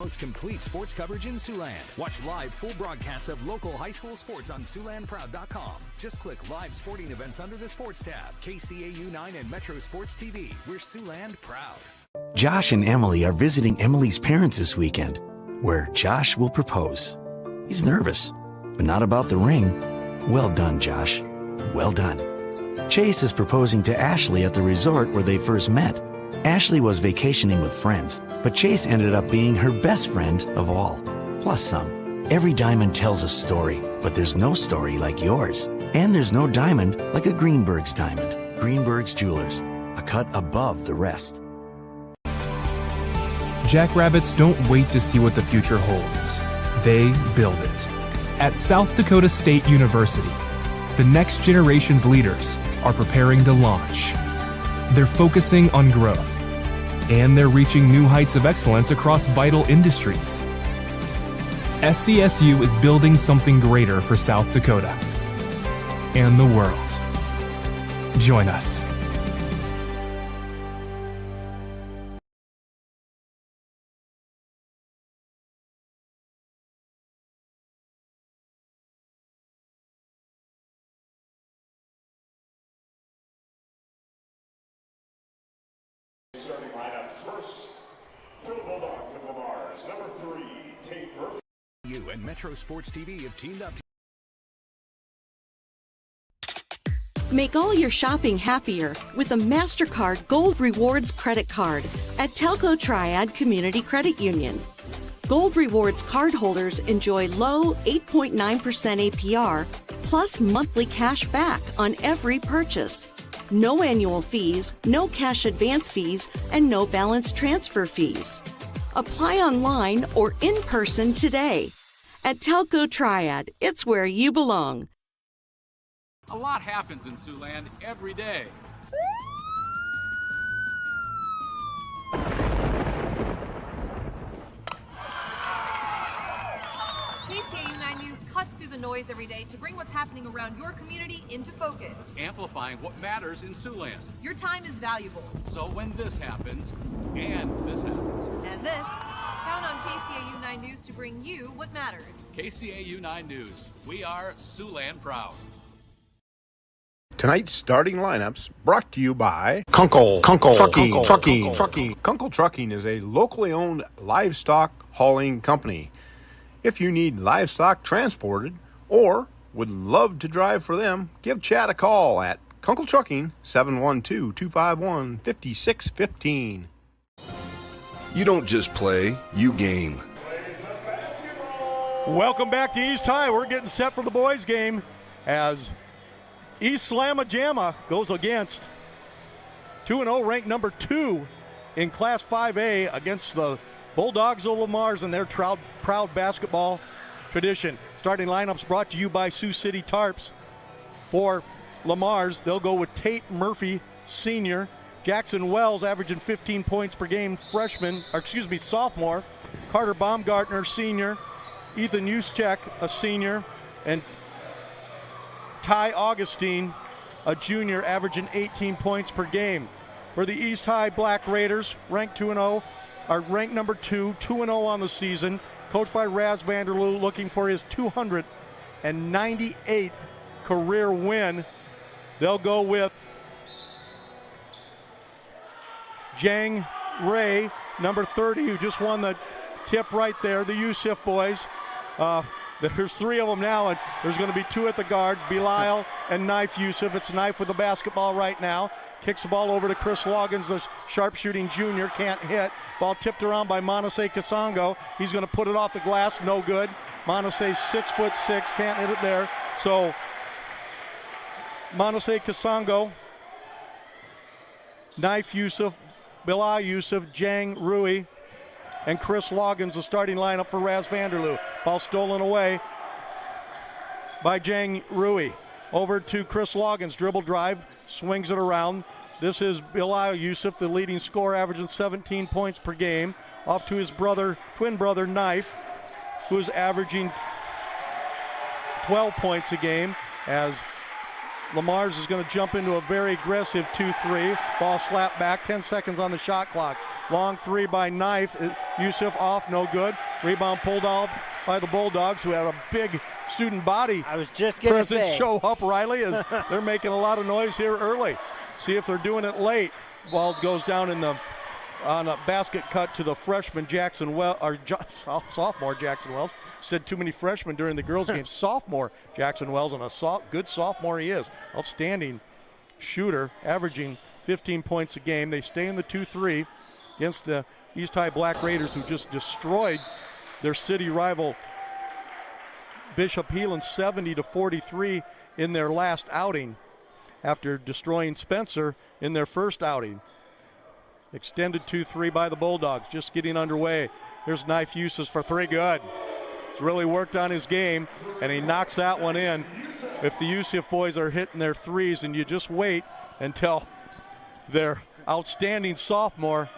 most complete sports coverage in Siouxland. Watch live full broadcasts of local high school sports on SiouxlandProud.com. Just click Live Sporting Events under the Sports tab. KCAU 9 and Metro Sports TV. We're Siouxland proud. Josh and Emily are visiting Emily's parents this weekend, where Josh will propose. He's nervous, but not about the ring. Well done, Josh. Well done. Chase is proposing to Ashley at the resort where they first met. Ashley was vacationing with friends, but Chase ended up being her best friend of all, plus some. Every diamond tells a story, but there's no story like yours. And there's no diamond like a Greenberg's diamond. Greenberg's Jewelers, a cut above the rest. Jackrabbits don't wait to see what the future holds. They build it. At South Dakota State University, the next generation's leaders are preparing to launch. They're focusing on growth, and they're reaching new heights of excellence across vital industries. SDSU is building something greater for South Dakota and the world. Join us. Starting lineups first for the Bulldogs of LeMars, number 3, Tate Murphy. You and Metro Sports TV have teamed up. Make all your shopping happier with a MasterCard Gold Rewards credit card at Telco Triad Community Credit Union. Gold Rewards cardholders enjoy low 8.9% APR plus monthly cash back on every purchase. No annual fees, no cash advance fees, and no balance transfer fees. Apply online or in person today. At Telco Triad, it's where you belong. A lot happens in Siouxland every day. KCAU 9 News cuts through the noise every day to bring what's happening around your community into focus. Amplifying what matters in Siouxland. Your time is valuable. So when this happens, and this happens, and this, count on KCAU 9 News to bring you what matters. KCAU 9 News. We are Siouxland proud. Tonight's starting lineups brought to you by Kunkel Trucking. Kunkel Trucking is a locally owned livestock hauling company. If you need livestock transported or would love to drive for them, give Chad a call at Kunkel Trucking, 712-251-5615. You don't just play, you game. Welcome back to East High. We're getting set for the boys' game as East Slamma Jamma goes against 2-0 ranked number 2 in Class 5A against the Bulldogs of LeMars and their proud basketball tradition. Starting lineups brought to you by Sioux City Tarps. For LeMars, they'll go with Tate Murphy, senior. Jackson Wells averaging 15 points per game, sophomore. Carter Baumgartner, senior. Ethan Juszczyk, a senior. And Ty Augustine, a junior, averaging 18 points per game. For the East High Black Raiders, ranked 2-0, are ranked number 2, 2-0 on the season. Coached by Raz Vanderloo, looking for his 298th career win. They'll go with Jang Ray, number 30, who just won the tip right there, the Yusuf boys. There's 3 of them now, and there's going to be 2 at the guards, Belial and Knife Yusuf. It's Knife with the basketball right now. Kicks the ball over to Chris Loggins, the sharpshooting junior, can't hit. Ball tipped around by Monose Kasongo. He's going to put it off the glass, no good. Monose 6'6", can't hit it there. So Monose Kasongo, Knife Yusuf, Belial Yusuf, Jang Rui, and Chris Loggins, the starting lineup for Raz Vanderloo. Ball stolen away by Jang Rui. Over to Chris Loggins, dribble drive, swings it around. This is Belial Yusuf, the leading scorer, averaging 17 points per game. Off to his twin brother, Knife, who's averaging 12 points a game, as LeMars is going to jump into a very aggressive 2-3. Ball slapped back, 10 seconds on the shot clock. Long 3 by Knife Yusuf off, no good. Rebound pulled out by the Bulldogs, who had a big student body I was just going to presence say. show up, Riley, as they're making a lot of noise here early. See if they're doing it late. Ball goes down on a basket cut to the freshman Jackson Wells, or sophomore Jackson Wells. Said too many freshmen during the girls' game. Sophomore Jackson Wells, and a good sophomore he is. Outstanding shooter, averaging 15 points a game. They stay in the 2-3 against the East High Black Raiders, who just destroyed their city rival Bishop Heelan 70-43 in their last outing after destroying Spencer in their first outing. Extended 2-3 by the Bulldogs, just getting underway. Here's Knife Uses for three, good. He's really worked on his game, and he knocks that one in. If the Yusuf boys are hitting their threes, and you just wait until their outstanding sophomore,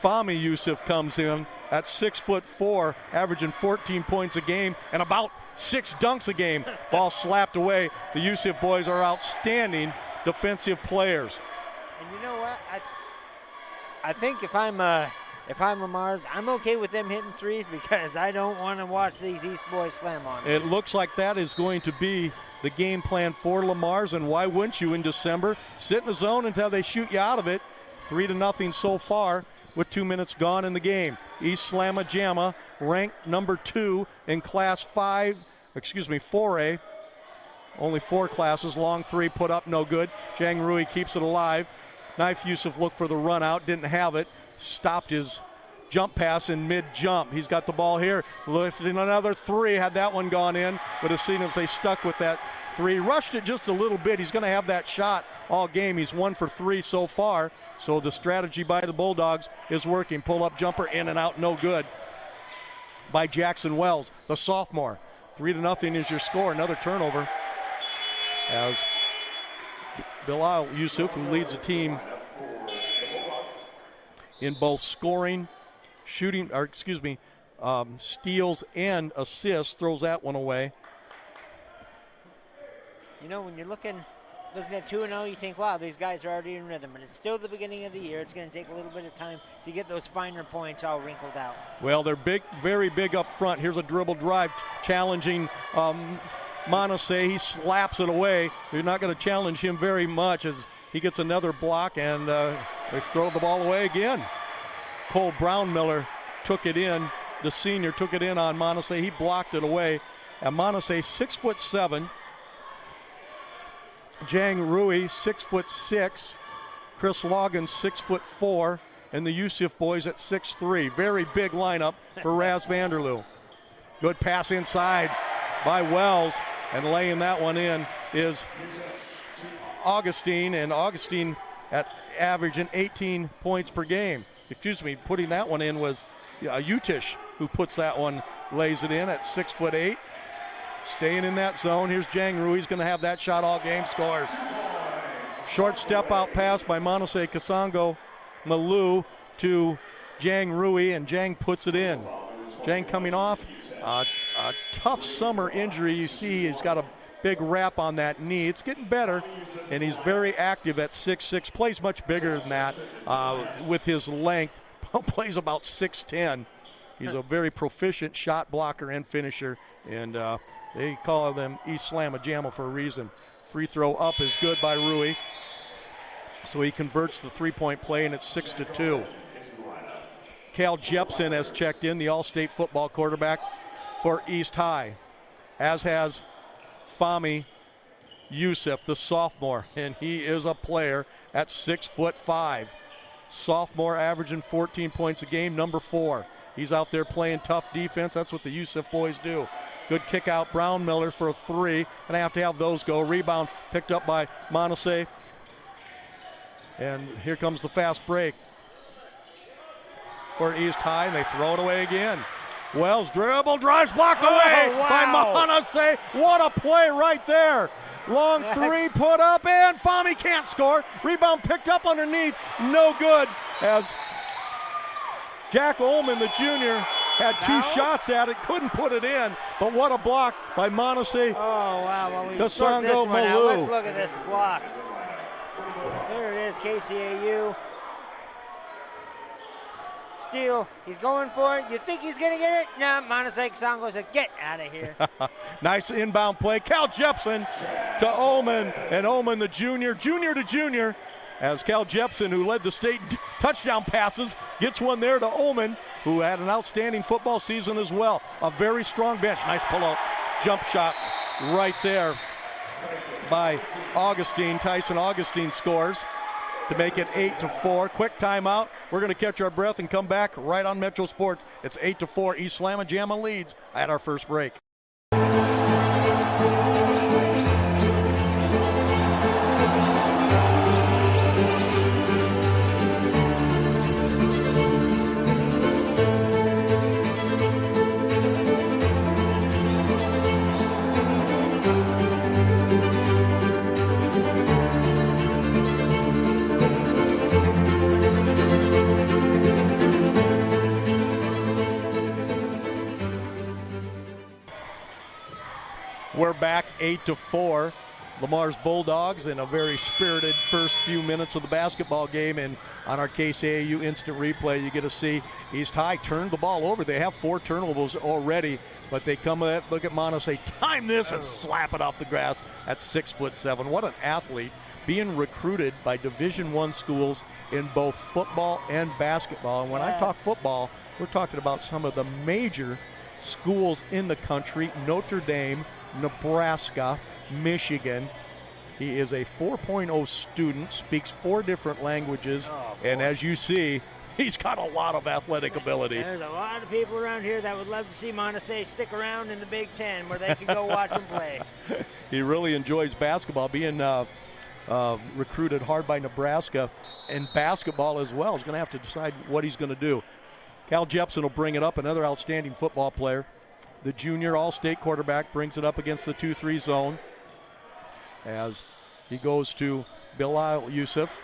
Fahmy Yusuf, comes in at 6'4", averaging 14 points a game and about 6 dunks a game. Ball slapped away. The Yusuf boys are outstanding defensive players. And you know what? I think if I'm LeMars, I'm okay with them hitting threes because I don't want to watch these East boys slam on them. It looks like that is going to be the game plan for LeMars, and why wouldn't you in December? Sit in the zone until they shoot you out of it. 3-0 so far with 2 minutes gone in the game. East Slamma Jamma, ranked number 2 in Class 4A. Only 4 classes. Long three put up, no good. Jang Rui keeps it alive. Knife Yusuf looked for the run out, didn't have it. Stopped his jump pass in mid-jump. He's got the ball here. Lifting another three. Had that one gone in. Would have seen if they stuck with that three. Rushed it just a little bit. He's going to have that shot all game. He's 1 for 3 so far. So the strategy by the Bulldogs is working. Pull-up jumper in and out, no good. By Jackson Wells, the sophomore. 3-0 is your score. Another turnover as Bilal Yusuf, who leads the team in both scoring, shooting, steals and assists, throws that one away. You know, when you're looking at 2-0, you think, wow, these guys are already in rhythm. But it's still the beginning of the year. It's going to take a little bit of time to get those finer points all wrinkled out. Well, they're big, very big up front. Here's a dribble drive challenging Monase. He slaps it away. They're not going to challenge him very much as he gets another block, and they throw the ball away again. Cole Brownmiller took it in. The senior took it in on Monase. He blocked it away. And Monase, 6'7". Jang Rui, 6'6". Chris Loggins, 6'4". And the Yusuf boys at 6'3". Very big lineup for Raz Vanderloo. Good pass inside by Wells. And laying that one in is Augustine. And Augustine at averaging 18 points per game. Putting that one in was Utish, who puts that one, lays it in at 6'8". Staying in that zone. Here's Jang Rui. He's going to have that shot all game, scores. Short step out pass by Monose Kasango Malou to Jang Rui, and Jang puts it in. Jang coming off a tough summer injury. You see he's got a big wrap on that knee. It's getting better, and he's very active at 6'6". Plays much bigger than that with his length. Plays about 6'10". He's a very proficient shot blocker and finisher, and they call them East Slamma Jamma for a reason. Free throw up is good by Rui. So he converts the three-point play, and it's 6-2. Cal Jepson has checked in, the All-State football quarterback for East High, as has Fahmy Yusuf, the sophomore, and he is a player at 6'5". Sophomore averaging 14 points a game, number 4. He's out there playing tough defense. That's what the Yusuf boys do. Good kick out, Brownmiller for a 3. And I have to have those go. Rebound picked up by Monase. And here comes the fast break for East High, and they throw it away again. Wells dribble, drives, blocked away by Monase. What a play right there. Long three put up, and Fahmy can't score. Rebound picked up underneath, no good, as Jack Ullman, the junior, had 2 shots at it, couldn't put it in, but what a block by Monase. Oh, wow. Well, Kasango Malou. Let's look at this block. There it is, KCAU. steal. He's going for it. You think he's going to get it? No, Montesee Kasongo said, get out of here. Nice inbound play. Cal Jepson to Ullman, and Ullman, the junior to junior, as Cal Jepson, who led the state touchdown passes, gets one there to Ullman, who had an outstanding football season as well. A very strong bench. Nice pull-out jump shot right there by Augustine. Tyson Augustine scores to make it 8-4. Quick timeout. We're going to catch our breath and come back right on Metro Sports. It's 8-4. East Slamma Jamma leads at our first break. We're back 8-4. LeMars Bulldogs in a very spirited first few minutes of the basketball game. And on our KCAU instant replay, you get to see East High turned the ball over. They have 4 turnovers already, but they come at, look at Montesee, time this and slap it off the grass at 6'7". What an athlete, being recruited by Division I schools in both football and basketball. And when I talk football, we're talking about some of the major schools in the country: Notre Dame, Nebraska, Michigan. He is a 4.0 student, speaks 4 different languages, and as you see, he's got a lot of athletic ability. There's a lot of people around here that would love to see Montesee stick around in the Big Ten where they can go watch him play. He really enjoys basketball, being recruited hard by Nebraska, and basketball as well. He's going to have to decide what he's going to do. Cal Jepson will bring it up, another outstanding football player. The junior all-state quarterback brings it up against the 2-3 zone as he goes to Bilal Yusuf.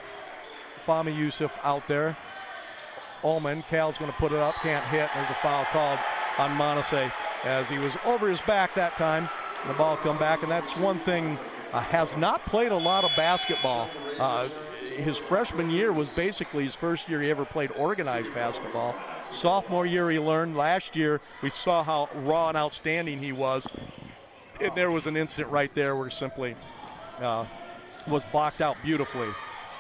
Fahmy Yusuf out there. Ullman, Cal's going to put it up, can't hit. There's a foul called on Montesee as he was over his back that time. The ball come back, and that's one thing. Has not played a lot of basketball. His freshman year was basically his first year he ever played organized basketball. Sophomore year he learned. Last year we saw how raw and outstanding he was. And there was an instant right there where simply was blocked out beautifully.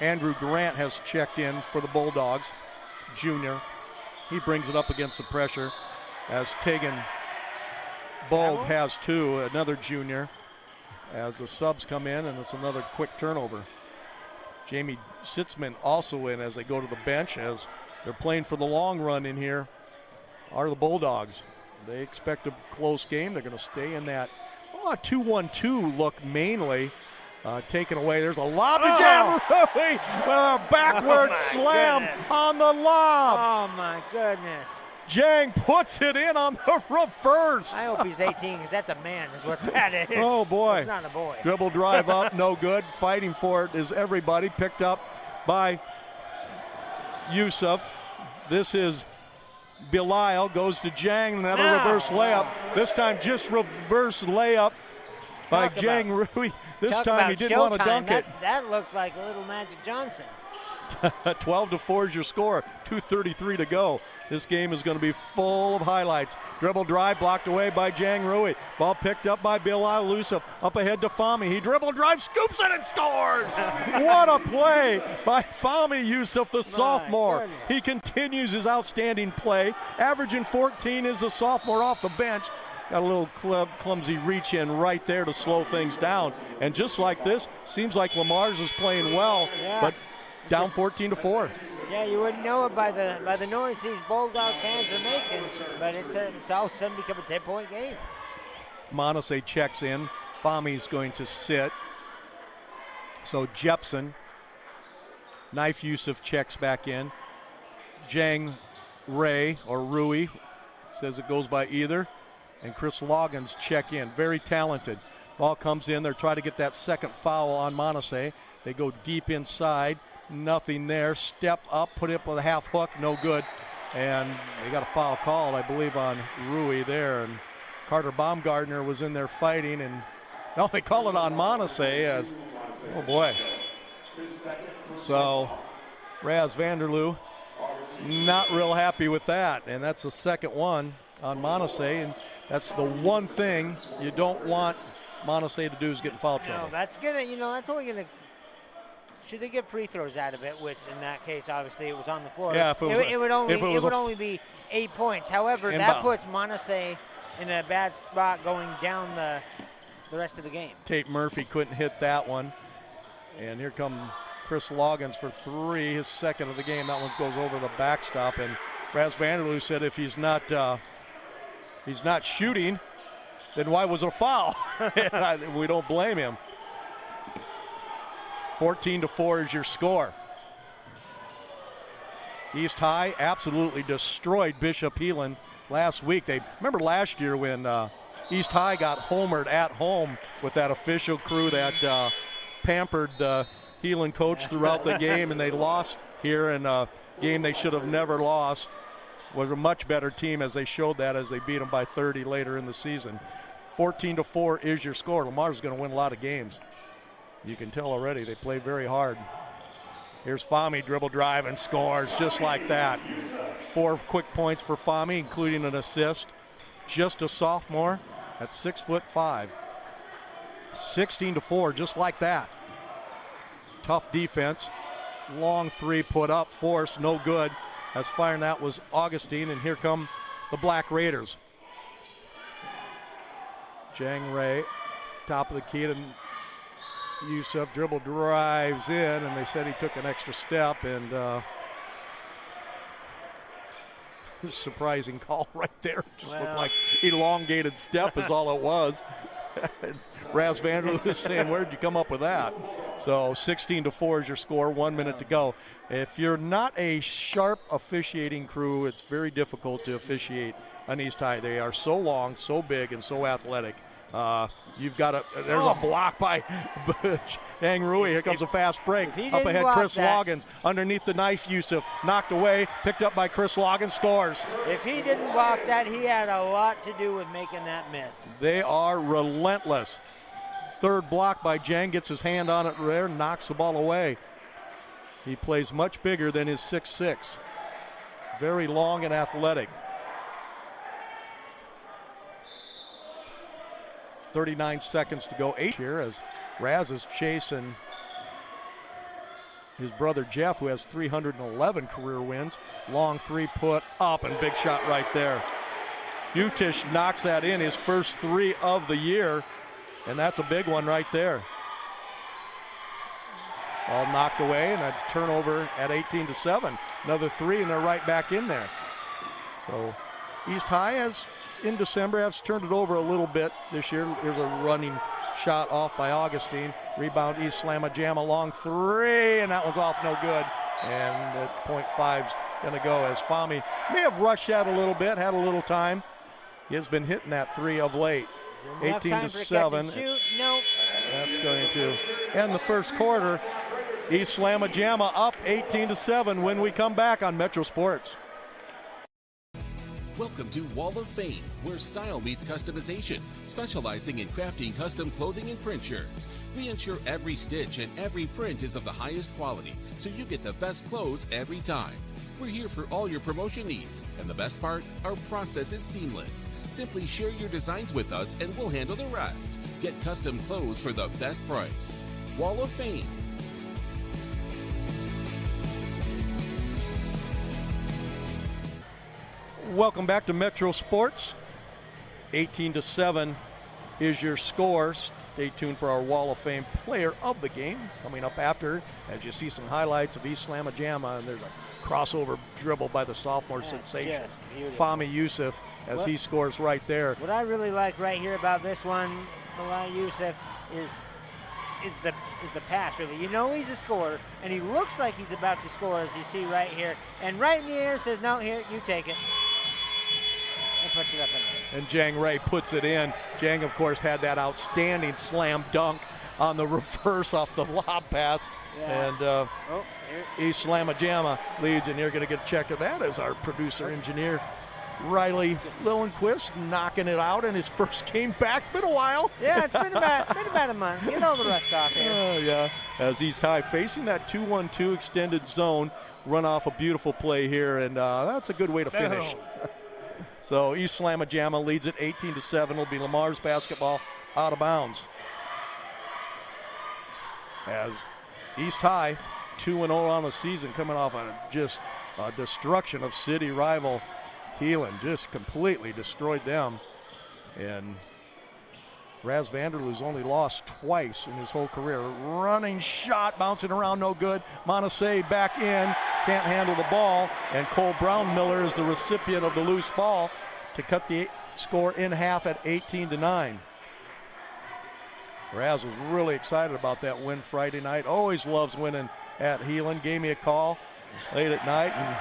Andrew Grant has checked in for the Bulldogs, junior. He brings it up against the pressure as Tegan Bogue has 2, another junior, as the subs come in, and it's another quick turnover. Jamie Sitzman also in as they go to the bench, as they're playing for the long run in here are the Bulldogs. They expect a close game. They're going to stay in that 2-1-2 look mainly. Taken away. There's a lob to Jamma with a backward slam on the lob. Oh, my goodness. Jang puts it in on the reverse. I hope he's 18 because that's a man is what that is. Oh, boy. It's not a boy. Dribble drive up, no good. Fighting for it is everybody. Picked up by Yusuf. This is Belial. Goes to Jang. Another reverse layup. This time just reverse layup by Jang Rui. This time he didn't want to dunk it. That looked like a little Magic Johnson. 12-4 is your score. 2:33 to go. This game is going to be full of highlights. Dribble drive blocked away by Jang Rui. Ball picked up by Bilal Yusuf. Up ahead to Fahmy. He dribble drive, scoops it and scores. What a play by Fahmy Yusuf, the sophomore. Goodness. He continues his outstanding play. Averaging 14 is the sophomore off the bench. Got a little clumsy reach in right there to slow things down. And just like this, seems like LeMars is playing well, but down 14-4. Yeah, you wouldn't know it by the noise these Bulldog fans are making, but it's all of a sudden become a 10-point game. Montesee checks in. Fahmy's going to sit. So Jepson, Knife Yusuf checks back in. Jang Ray, or Rui, says it goes by either. And Chris Loggins check in. Very talented. Ball comes in. They're trying to get that second foul on Montesee. They go deep inside. Nothing there. Step up, put it up with a half hook. No good. And they got a foul called, I believe, on Rui there. And Carter Baumgartner was in there fighting. And no, they call it on Montesee as, oh boy. So Raz Vanderloo not real happy with that. And that's the second one on Montesay, and that's the one thing you don't want Montesay to do is get in foul trouble. No, that's gonna, that's only gonna. Should they get free throws out of it? Which in that case, obviously, it was on the floor. Yeah, it would only be 8 points. However, that puts Montesay in a bad spot going down the rest of the game. Tate Murphy couldn't hit that one, and here come Chris Loggins for three, his second of the game. That one goes over the backstop, and Raz Vanderloo said if he's not shooting, then why was it a foul? We don't blame him. 14-4 is your score. East High absolutely destroyed Bishop Heelan last week. Remember last year when East High got homered at home with that official crew that pampered the Heelan coach throughout the game, and they lost here in a game they should have never lost. Was a much better team as they showed that as they beat them by 30 later in the season. 14-4 is your score. LeMars is going to win a lot of games. You can tell already they play very hard. Here's Fahmy, dribble drive and scores just like that. 4 quick points for Fahmy, including an assist. Just a sophomore at 6'5". 16-4, just like that. Tough defense. Long three put up, forced, no good. As firing that was Augustine, and here come the Black Raiders. Jang Ray, top of the key to Yusuf, dribble drives in, and they said he took an extra step, and surprising call right there. Just looked like elongated step is all it was. Raz Vanderloo is saying, where did you come up with that? So 16-4 is your score, 1 minute to go. If you're not a sharp officiating crew, it's very difficult to officiate an East High. They are so long, so big, and so athletic. You've got there's a block by Dang Rui. Here comes a fast break. Up ahead, Chris Loggins. Underneath the knife, Yusuf. Knocked away, picked up by Chris Loggins, scores. If he didn't block that, he had a lot to do with making that miss. They are relentless. Third block by Jang, gets his hand on it there, knocks the ball away. He plays much bigger than his 6'6". Very long and athletic. 39 seconds to go. 8 here as Raz is chasing his brother Jeff, who has 311 career wins. Long three put up, and big shot right there. Utish knocks that in, his first 3 of the year, and that's a big one right there. All knocked away, and a turnover at 18-7. Another 3, and they're right back in there. So East High has, in December, has turned it over a little bit this year. Here's a running shot off by Augustine. Rebound, East Slamma, Jamma, long 3, and that one's off, no good. And at .5's going to go as Fahmy may have rushed that a little bit, had a little time. He has been hitting that 3 of late. 18-7. No. That's going to end the first quarter. East Slamma Jamma up 18-7 when we come back on Metro Sports. Welcome to Wall of Fame, where style meets customization, specializing in crafting custom clothing and print shirts. We ensure every stitch and every print is of the highest quality, so you get the best clothes every time. We're here for all your promotion needs, and the best part, our process is seamless. Simply share your designs with us and we'll handle the rest. Get custom clothes for the best price. Wall of Fame. Welcome back to Metro Sports. 18-7 is your score. Stay tuned for our Wall of Fame player of the game coming up after, as you see some highlights of East Slamma Jamma, and there's a crossover dribble by the sophomore sensation, Fahmy Yusuf, as he scores right there. What I really like right here about this one, Fahmy Yusuf, is the pass, really. You know he's a scorer, and he looks like he's about to score, as you see right here. And right in the air says, no, here, you take it. And puts it up in there. And Jang Ray puts it in. Jang, of course, had that outstanding slam dunk on the reverse off the lob pass. Yeah. And East Slamma Jamma leads, and you're going to get a check of that as our producer engineer Riley Lillenquist knocking it out in his first game back. It's been a while. Yeah, it's been about a month. Get all the rust off here. Oh, yeah. As East High facing that 2-1-2 extended zone, run off a beautiful play here, and that's a good way to finish. So East Slamma Jamma leads it 18-7. It'll be LeMars basketball out of bounds. As East High 2-0 on the season, coming off just a destruction of city rival Heelan, just completely destroyed them. And Raz Vanderloo's only lost twice in his whole career. Running shot, bouncing around, no good. Montessey back in, can't handle the ball. And Cole Brown-Miller is the recipient of the loose ball to cut the score in half at 18-9. Raz was really excited about that win Friday night. Always loves winning at Heelan. Gave me a call late at night and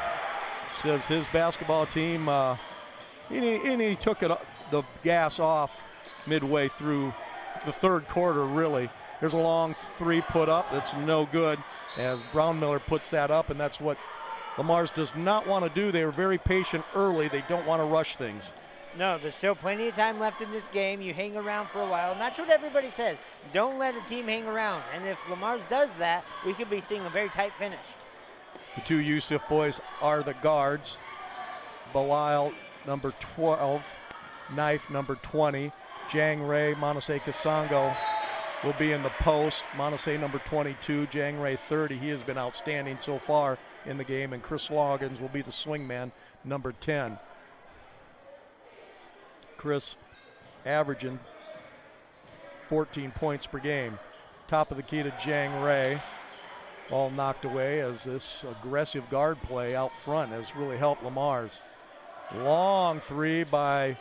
says his basketball team, he took the gas off midway through the third quarter, really. There's a long three put up that's no good as Brown-Miller puts that up, and that's what LeMars does not want to do. They were very patient early. They don't want to rush things. No, there's still plenty of time left in this game. You hang around for a while, and that's what everybody says. Don't let a team hang around, and if LeMars does that, we could be seeing a very tight finish. The two Yusuf boys are the guards. Belisle, number 12, Knife, number 20. Jang Ray, Monase Kasongo will be in the post. Monase, number 22, Jang Ray, 30. He has been outstanding so far in the game. And Chris Loggins will be the swing man, number 10. Chris averaging 14 points per game. Top of the key to Jang Ray. Ball knocked away as this aggressive guard play out front has really helped LeMars. Long three by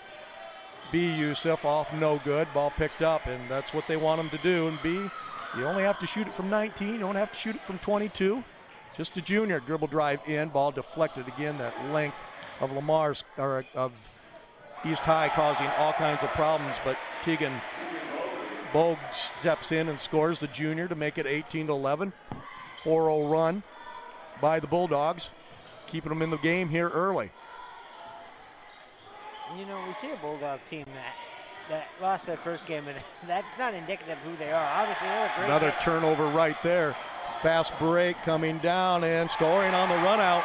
B. Yusuf, off no good. Ball picked up, and that's what they want him to do. And B, you only have to shoot it from 19. You don't have to shoot it from 22. Just a junior. Dribble drive in. Ball deflected again. That length of LeMars, or of East High, causing all kinds of problems. But Keegan Bogue steps in and scores, the junior, to make it 18-11. 4-0 run by the Bulldogs, keeping them in the game here early. You know, we see a Bulldog team that lost their first game, and that's not indicative of who they are. Obviously, they're a great Another turnover right there. Fast break coming down, and scoring on the run out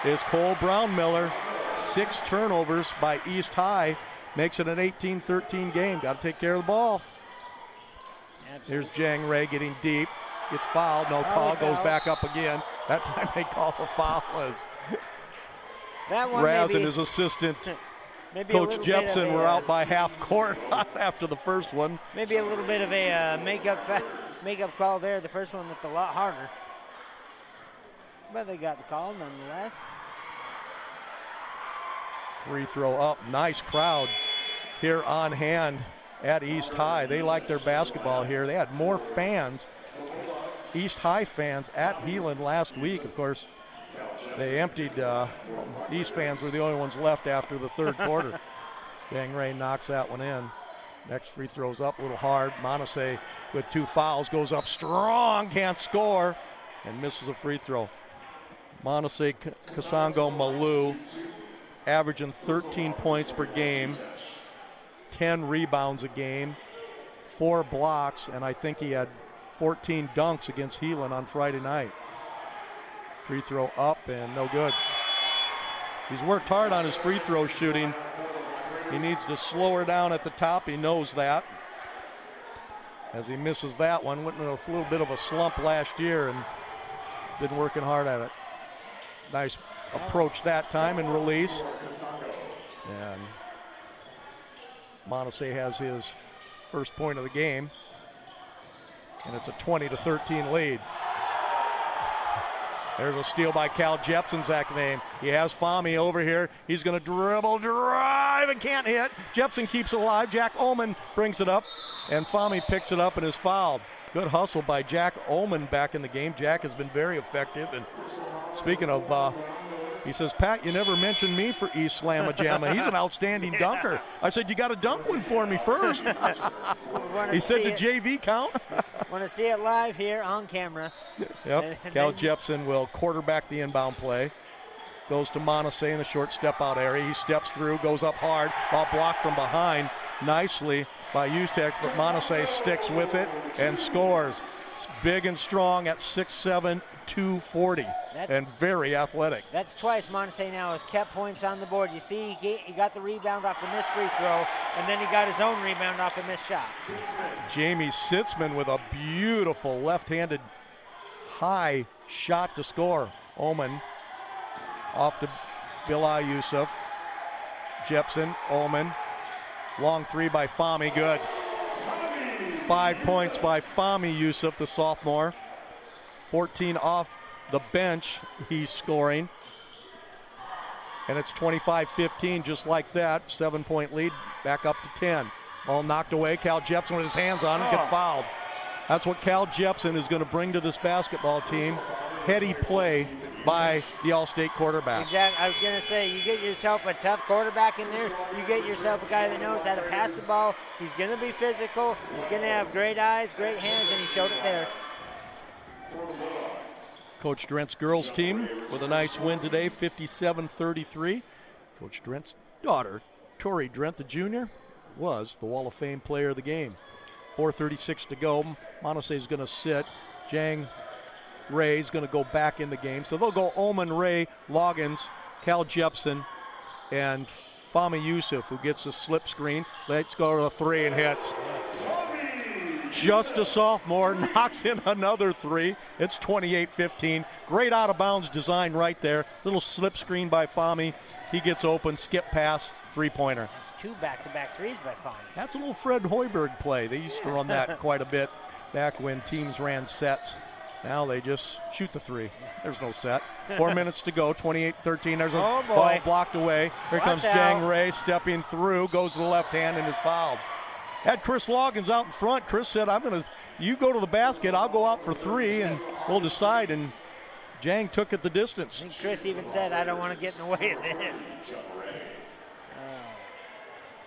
is Cole Brown-Miller. 6 turnovers by East High makes it an 18-13 game. Got to take care of the ball. Absolutely. Here's Jang Ray getting deep. Gets fouled, no call, goes back up again. That time they call a foul as Raz and his assistant, Coach Jepson, were out by half court after the first one. Maybe a little bit of a makeup call there. The first one looked a lot harder. But they got the call nonetheless. Free throw up. Nice crowd here on hand at East High. They like their basketball here. They had more fans, East High fans, at Heelan last week. Of course, they emptied. East fans were the only ones left after the third quarter. Jang Ray knocks that one in. Next free throw's up a little hard. Monase with 2 fouls goes up strong, can't score, and misses a free throw. Monase Kasongo Malou averaging 13 points per game, 10 rebounds a game, 4 blocks, and I think he had 14 dunks against Heelan on Friday night. Free throw up and no good. He's worked hard on his free throw shooting. He needs to slow her down at the top. He knows that. As he misses that one, went in a little bit of a slump last year and been working hard at it. Nice approach that time and release. And Monase has his first point of the game. And it's a 20-13 lead. There's a steal by Cal Jepson, Zach name. He has Fahmy over here. He's going to dribble, drive, and can't hit. Jepson keeps it alive. Jack Ullman brings it up, and Fahmy picks it up and is fouled. Good hustle by Jack Ullman back in the game. Jack has been very effective. And speaking of, he says, Pat, you never mentioned me for East Slamma Jamma. He's an outstanding dunker. I said, you got to dunk one for me first. He said, the JV count? Want to see it live here on camera. Yep. Cal Jepson will quarterback the inbound play. Goes to Monase in the short step-out area. He steps through, goes up hard, while blocked from behind nicely by Ustek, but Monase sticks with it and scores. It's big and strong at 6'7", 240, and very athletic. That's twice Monase now has kept points on the board. You see he got the rebound off the missed free throw, and then he got his own rebound off a missed shot. Jamie Sitzman with a beautiful left-handed high shot to score. Oman off to Bilal Yusuf. Jepson, Oman. Long three by Fahmy, good. 5 points by Fahmy Yusuf, the sophomore. 14 off the bench, he's scoring. And it's 25-15, just like that. 7-point lead, back up to 10. Ball knocked away. Cal Jepson with his hands on it, gets fouled. That's what Cal Jepson is going to bring to this basketball team. Heady play by the All-State quarterback. Exactly. I was going to say, you get yourself a tough quarterback in there. You get yourself a guy that knows how to pass the ball. He's going to be physical. He's going to have great eyes, great hands, and he showed it there. Coach Drent's girls team with a nice win today, 57-33. Coach Drent's daughter, Tori Drent, the junior, was the Wall of Fame player of the game. 4:36 to go. Monase is going to sit. Jang Ray is going to go back in the game. So they'll go Oman, Ray, Loggins, Cal Jepson, and Fahmy Yusuf, who gets the slip screen. Let's go to the three and hits. Just a sophomore, knocks in another three. It's 28-15. Great out-of-bounds design right there. Little slip screen by Fahmy. He gets open, skip pass, three-pointer. That's 2 back-to-back threes by Fahmy. That's a little Fred Hoiberg play. They used to run that quite a bit back when teams ran sets. Now they just shoot the three. There's no set. 4 minutes to go, 28-13. There's a ball blocked away. Here comes Jang Ray stepping through, goes to the left hand and is fouled. Had Chris Loggins out in front. Chris said, you go to the basket, I'll go out for three, and we'll decide. And Jang took it the distance. I think Chris even said, I don't want to get in the way of this.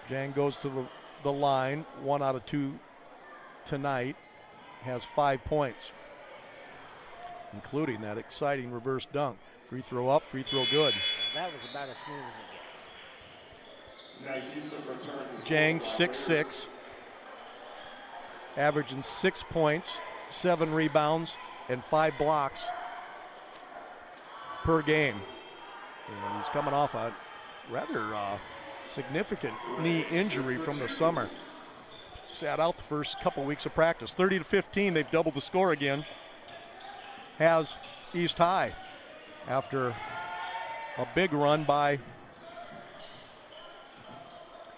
Jang goes to the line, 1 out of 2 tonight, has 5 points, including that exciting reverse dunk. Free throw up, free throw good. That was about as smooth as it gets. Jang, 6'6", averaging 6 points, 7 rebounds, and 5 blocks per game. And he's coming off a rather significant knee injury from the summer. Sat out the first couple weeks of practice. 30-15, they've doubled the score again. Has East High after a big run by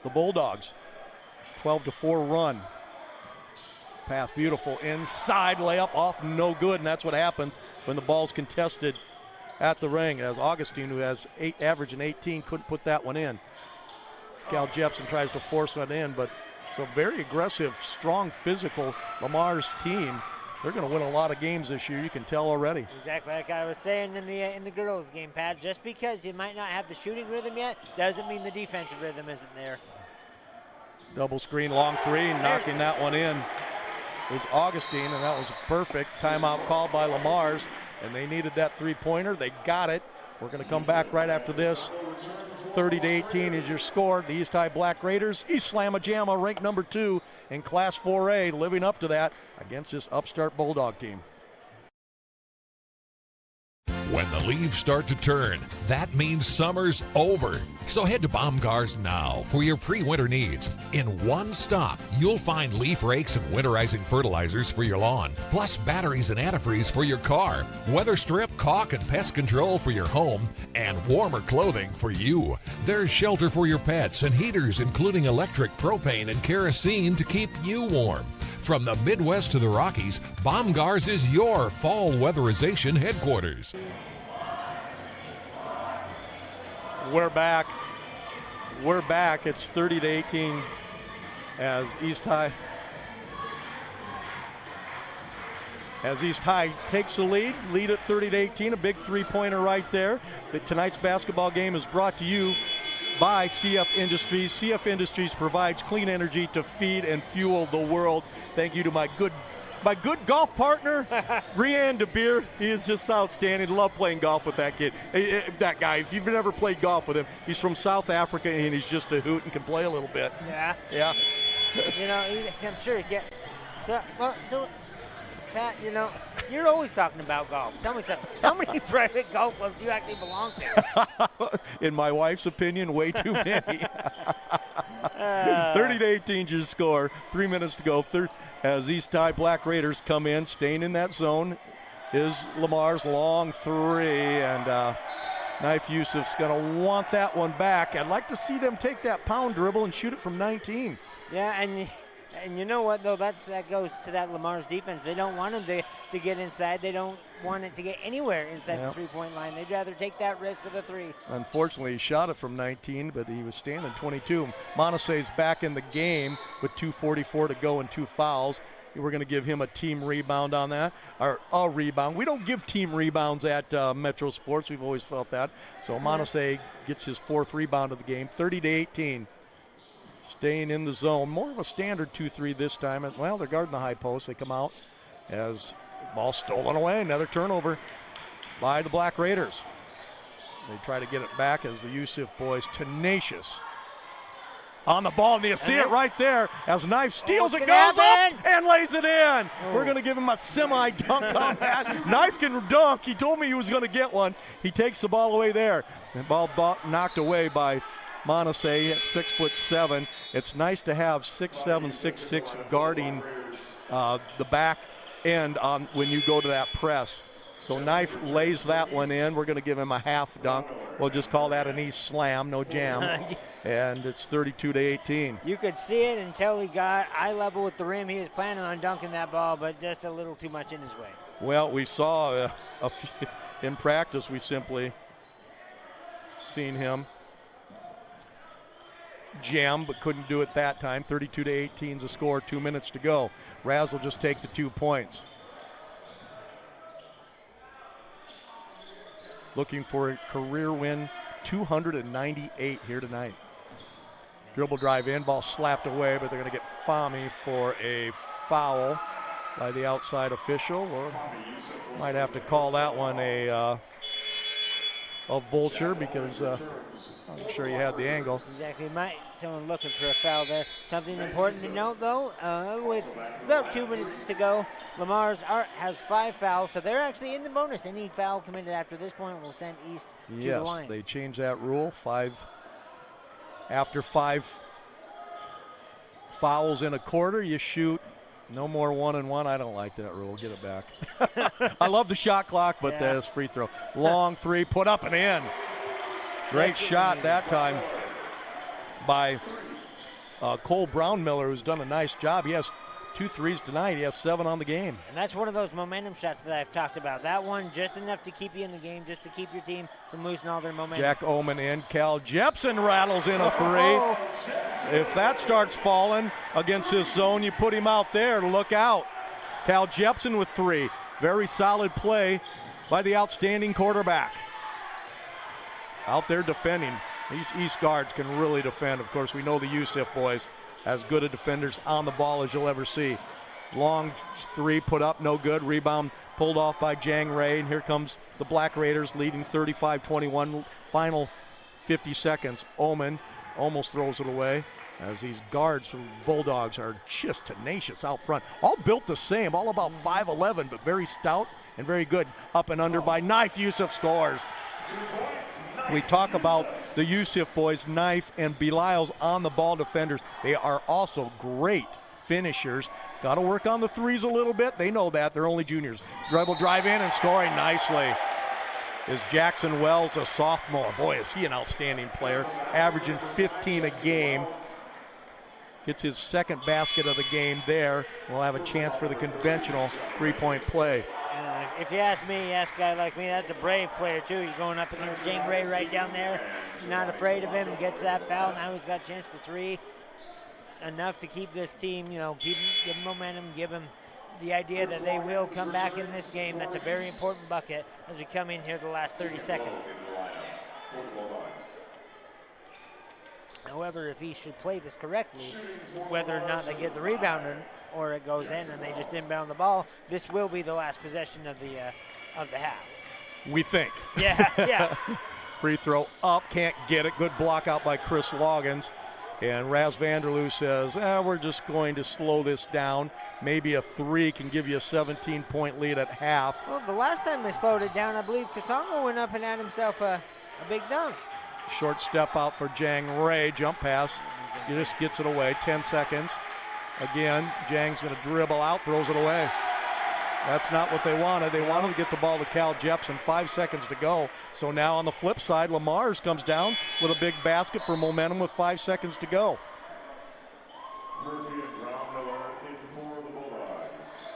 the Bulldogs. 12-4 run. Path beautiful. Inside layup off, no good, and that's what happens when the ball's contested at the ring. As Augustine, who has averaging 18, couldn't put that one in. Cal Jepson tries to force one in, but it's a very aggressive, strong, physical LeMars team. They're going to win a lot of games this year. You can tell already. Exactly like I was saying in the girls' game, Pat. Just because you might not have the shooting rhythm yet doesn't mean the defensive rhythm isn't there. Double screen, long three, knocking that one in is Augustine, and that was a perfect timeout called by LeMars, and they needed that three-pointer. They got it. We're going to come back right after this. 30-18 is your score. The East High Black Raiders, East Slamma Jamma, ranked number 2 in Class 4A, living up to that against this upstart Bulldog team. When the leaves start to turn, that means summer's over. So head to Baumgars now for your pre-winter needs. In one stop, you'll find leaf rakes and winterizing fertilizers for your lawn, plus batteries and antifreeze for your car, weather strip, caulk, and pest control for your home, and warmer clothing for you. There's shelter for your pets and heaters, including electric, propane, and kerosene to keep you warm. From the Midwest to the Rockies, Baumgars is your fall weatherization headquarters. We're back. It's 30-18 as East High takes the lead at 30-18. A big three-pointer right there. Tonight's basketball game is brought to you by CF Industries. CF Industries provides clean energy to feed and fuel the world. Thank you to my good my good golf partner, Rianne DeBeer. He is just outstanding. Love playing golf with that kid. That guy, if you've never played golf with him, he's from South Africa, and he's just a hoot and can play a little bit. Yeah. Yeah. I'm sure he gets. So, Pat, you're always talking about golf. Tell me something. How many private golf clubs do you actually belong to? In my wife's opinion, way too many. 30-18 your score. 3 minutes to go. As East High Black Raiders come in, staying in that zone is LeMars, long three, and Knife Yusuf's going to want that one back. I'd like to see them take that pound dribble and shoot it from 19. Yeah, and you know what, though? That goes to that LeMars defense. They don't want him to get inside. They don't want it to get anywhere inside the three-point line. They'd rather take that risk of the three. Unfortunately, he shot it from 19, but he was standing 22. Montesey's back in the game with 2:44 to go and 2 fouls. We're going to give him a team rebound on that, or a rebound. We don't give team rebounds at Metro Sports. We've always felt that. So Montesey gets his 4th rebound of the game, 30-18. Staying in the zone. More of a standard 2-3 this time. Well, they're guarding the high post. They come out as ball stolen away. Another turnover by the Black Raiders. They try to get it back as the Yusuf boys tenacious on the ball. And you see it right there as Knife steals it, goes up, and lays it in. We're going to give him a semi-dunk on that. Knife can dunk. He told me he was going to get one. He takes the ball away there. The ball knocked away by Montesey at 6'7". It's nice to have 6'7", 6'6" guarding the back end on when you go to that press. So Knife lays that one in. We're going to give him a half dunk. We'll just call that an East slam, no jam. And it's 32-18. You could see it until he got eye level with the rim. He was planning on dunking that ball, but just a little too much in his way. Well, we saw a few, in practice, we simply seen him jam, but couldn't do it that time. 32-18 is the score, 2 minutes to go. Raz will just take the 2 points. Looking for a career win, 298 here tonight. Dribble drive in, ball slapped away, but they're going to get Fahmy for a foul by the outside official, or might have to call that one a vulture because I'm sure you had the angle. Exactly. Someone looking for a foul there. Something important to note, though, with about 2 minutes to go, LeMars has 5 fouls, so they're actually in the bonus. Any foul committed after this point will send East to the line. Yes, they changed that rule. After 5 fouls in a quarter, you shoot. No more 1-and-1. I don't like that rule. Get it back. I love the shot clock, but that's free throw. Long three, put up and in. Great shot that time by Cole Brownmiller, who's done a nice job. He has 2 threes tonight. He has 7 on the game. And that's one of those momentum shots that I've talked about. That one just enough to keep you in the game, just to keep your team from losing all their momentum. Jack Oman in. Cal Jepson rattles in a 3. If that starts falling against this zone, you put him out there. Look out. Cal Jepson with 3. Very solid play by the outstanding quarterback. Out there defending. These East guards can really defend. Of course, we know the Yusuf boys as good a defenders on the ball as you'll ever see. Long 3 put up, no good. Rebound pulled off by Jang Ray, and here comes the Black Raiders leading 35-21. Final 50 seconds. Oman almost throws it away as these guards from Bulldogs are just tenacious out front. All built the same, all about 5'11", but very stout and very good. Up and under by Knife. Yusuf scores. We talk about the Yusuf boys, Knife and Belial's on the ball defenders. They are also great finishers. Got to work on the threes a little bit. They know that. They're only juniors. Dribble drive in and scoring nicely is Jackson Wells, a sophomore. Boy, is he an outstanding player, averaging 15 a game. Gets his 2nd basket of the game there. We'll have a chance for the conventional 3-point play. If you ask me, ask a guy like me, that's a brave player too. You're going up against Jang Ray right down there. Not afraid of him. Gets that foul. Now he's got a chance for 3. Enough to keep this team, give him momentum, give him the idea that they will come back in this game. That's a very important bucket as we come in here the last 30 seconds. However, if he should play this correctly, whether or not they get the rebound or it goes in and they just inbound the ball. This will be the last possession of the half. We think. Yeah. Free throw up, can't get it. Good block out by Chris Loggins. And Raz Vanderloo says, we're just going to slow this down. Maybe a 3 can give you a 17-point lead at half. Well, the last time they slowed it down, I believe Kasongo went up and had himself a big dunk. Short step out for Jang Ray. Jump pass. He just gets it away. 10 seconds. Again, Jang's going to dribble out, throws it away. That's not what they wanted. They wanted to get the ball to Cal Jepson. 5 seconds to go. So now on the flip side, LeMars comes down with a big basket for momentum with 5 seconds to go. Murphy and Brown Miller in for the Bulldogs.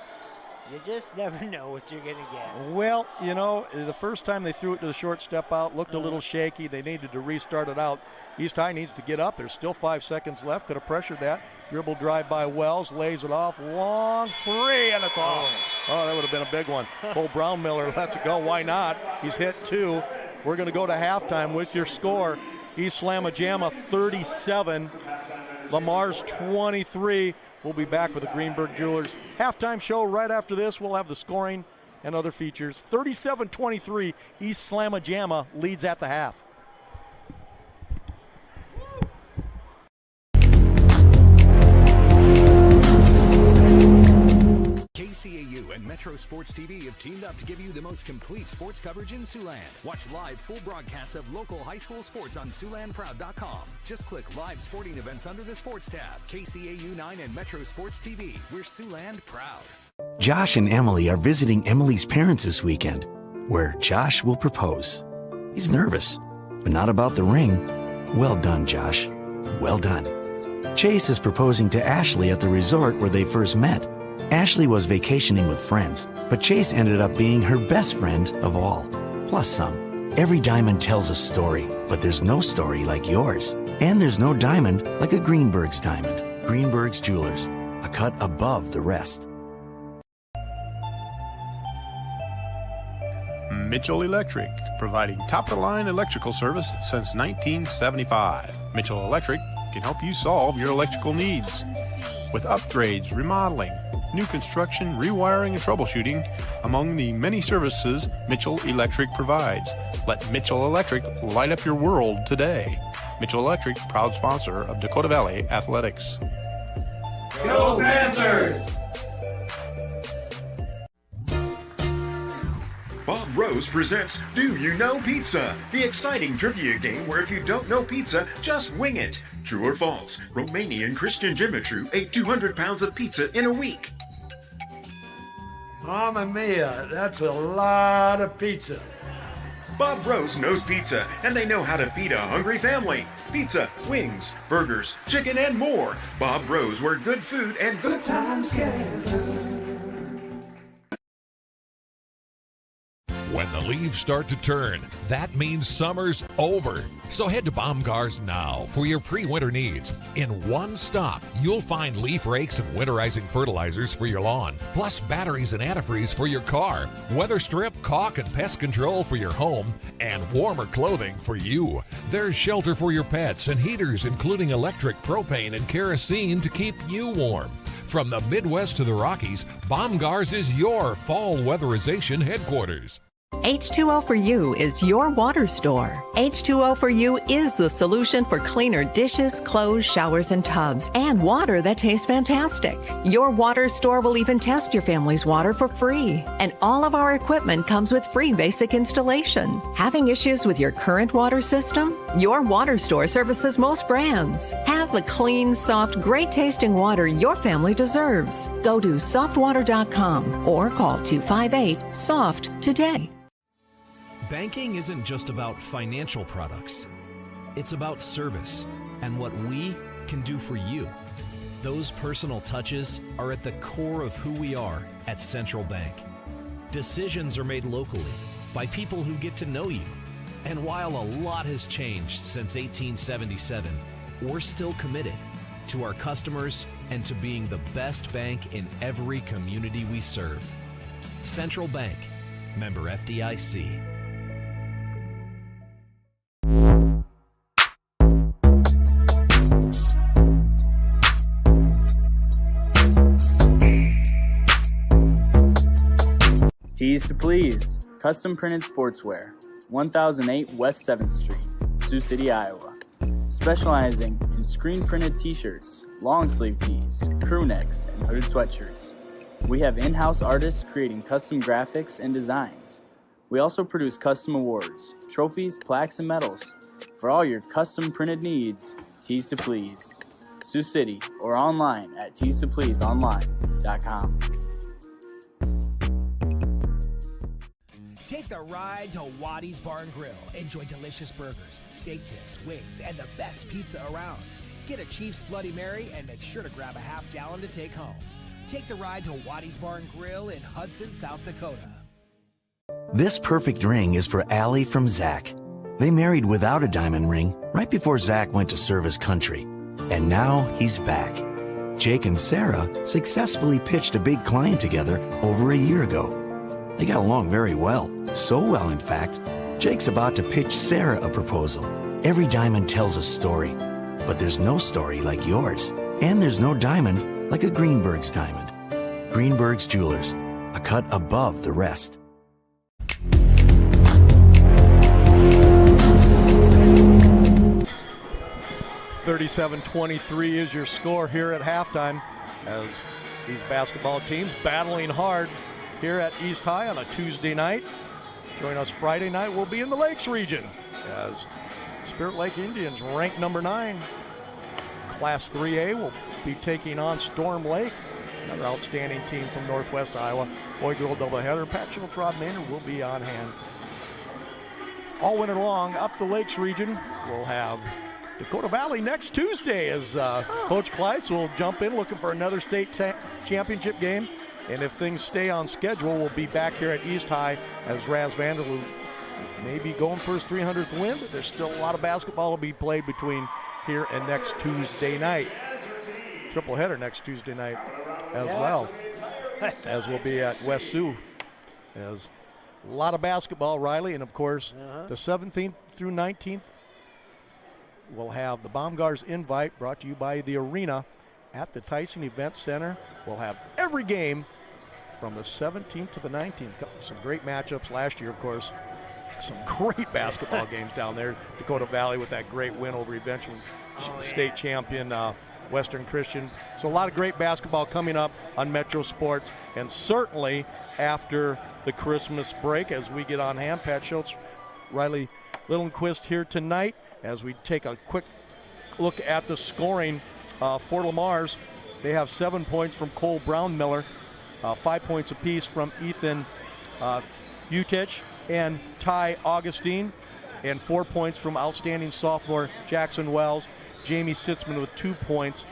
You just never know what you're going to get. Well, the first time they threw it to the short step out, looked a little shaky. They needed to restart it out. East High needs to get up. There's still 5 seconds left. Could have pressured that. Dribble drive by Wells, lays it off. Long 3, and it's off. Oh, that would have been a big one. Cole Brown Miller lets it go. Why not? He's hit 2. We're going to go to halftime with your score. East Slamma Jamma 37, LeMars 23. We'll be back with the Greenberg Jewelers halftime show right after this. We'll have the scoring and other features. 37-23, East Slamma Jamma leads at the half. KCAU and Metro Sports TV have teamed up to give you the most complete sports coverage in Siouxland. Watch live full broadcasts of local high school sports on SiouxlandProud.com. Just click live sporting events under the sports tab. KCAU 9 and Metro Sports TV. We're Siouxland proud. Josh and Emily are visiting Emily's parents this weekend, where Josh will propose. He's nervous, but not about the ring. Well done, Josh. Well done. Chase is proposing to Ashley at the resort where they first met. Ashley was vacationing with friends, but Chase ended up being her best friend of all, plus some. Every diamond tells a story, but there's no story like yours. And there's no diamond like a Greenberg's diamond. Greenberg's Jewelers, a cut above the rest. Mitchell Electric, providing top-of-the-line electrical service since 1975. Mitchell Electric can help you solve your electrical needs with upgrades, remodeling, new construction, rewiring, and troubleshooting, among the many services Mitchell Electric provides. Let Mitchell Electric light up your world today. Mitchell Electric, proud sponsor of Dakota Valley Athletics. Go Panthers! Bob Rose presents Do You Know Pizza? The exciting trivia game where if you don't know pizza, just wing it. True or false? Romanian Christian Dimitru ate 200 pounds of pizza in a week. Mamma mia, that's a lot of pizza. Bob Rose knows pizza, and they know how to feed a hungry family. Pizza, wings, burgers, chicken, and more. Bob Rose, where good food and good times gather. When the leaves start to turn, that means summer's over. So head to Baumgars now for your pre-winter needs. In one stop, you'll find leaf rakes and winterizing fertilizers for your lawn, plus batteries and antifreeze for your car, weather strip, caulk, and pest control for your home, and warmer clothing for you. There's shelter for your pets and heaters, including electric, propane, and kerosene to keep you warm. From the Midwest to the Rockies, Baumgars is your fall weatherization headquarters. H2O for You is your water store. H2O for You is the solution for cleaner dishes, clothes, showers, and tubs, and water that tastes fantastic. Your water store will even test your family's water for free. And all of our equipment comes with free basic installation. Having issues with your current water system? Your water store services most brands. Have the clean, soft, great-tasting water your family deserves. Go to softwater.com or call 258-SOFT today. Banking isn't just about financial products. It's about service and what we can do for you. Those personal touches are at the core of who we are at Central Bank. Decisions are made locally by people who get to know you. And while a lot has changed since 1877, we're still committed to our customers and to being the best bank in every community we serve. Central Bank, member FDIC. Tees to Please, custom printed sportswear, 1008 West 7th Street, Sioux City, Iowa. Specializing in screen printed t-shirts, long sleeve tees, crew necks, and hooded sweatshirts. We have in-house artists creating custom graphics and designs. We also produce custom awards, trophies, plaques, and medals. For all your custom printed needs, Tees to Please, Sioux City, or online at teestopleaseonline.com. Take the ride to Wattie's Bar and Grill. Enjoy delicious burgers, steak tips, wings, and the best pizza around. Get a Chiefs Bloody Mary and make sure to grab a half gallon to take home. Take the ride to Wattie's Bar and Grill in Hudson, South Dakota. This perfect ring is for Allie from Zach. They married without a diamond ring right before Zach went to serve his country. And now he's back. Jake and Sarah successfully pitched a big client together over a year ago. They got along very well. So well, in fact, Jake's about to pitch Sarah a proposal. Every diamond tells a story, but there's no story like yours. And there's no diamond like a Greenberg's diamond. Greenberg's Jewelers, a cut above the rest. (37-23) is your score here at halftime as these basketball teams battling hard here at East High on a Tuesday night. Join us Friday night. We'll be in the Lakes region as Spirit Lake Indians, ranked number 9. Class 3A will be taking on Storm Lake, another outstanding team from Northwest Iowa. Boy-girl doubleheader. Pat Schultz, Rob Maynard will be on hand. All winter long, up the Lakes region, we'll have Dakota Valley next Tuesday as Coach Kleitz will jump in looking for another state championship game. And if things stay on schedule, we'll be back here at East High as Raz Vanderloo may be going for his 300th win, but there's still a lot of basketball to be played between here and next Tuesday night. Triple header next Tuesday night as well, as we'll be at West Sioux. As a lot of basketball, Riley, and of course the 17th through 19th we'll have the Baumgars Invite brought to you by the Arena at the Tyson Event Center. We'll have every game from the 17th to the 19th. Some great matchups last year, of course. Some great basketball games down there. Dakota Valley with that great win over eventual state champion Western Christian. So a lot of great basketball coming up on Metro Sports, and certainly after the Christmas break as we get on hand. Pat Schultz, Riley Littlenquist here tonight as we take a quick look at the scoring for LeMars. They have 7 points from Cole Brown-Miller, 5 points apiece from Ethan Utich and Ty Augustine, and 4 points from outstanding sophomore Jackson Wells. Jamie Sitzman with 2 points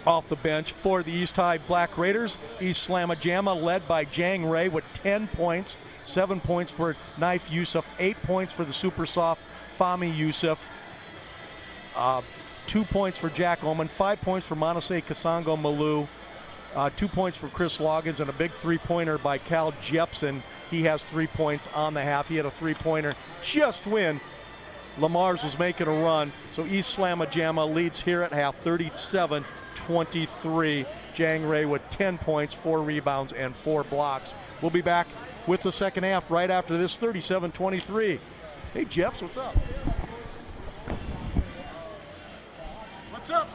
off the bench for the East High Black Raiders. East Slamma Jamma led by Jang Ray with 10 points, 7 points for Knife Yusuf, 8 points for the super soft Fahmy Yusuf, 2 points for Jack Oman, 5 points for Monose Kasango Malou, 2 points for Chris Loggins, and a big three-pointer by Cal Jepson. He has 3 points on the half. He had a three-pointer just when LeMars was making a run. So East Slamma Jamma leads here at half, 37-23. Jang Ray with 10 points, 4 rebounds, and 4 blocks. We'll be back with the second half right after this, 37-23. Hey, Jeps, what's up? What's up?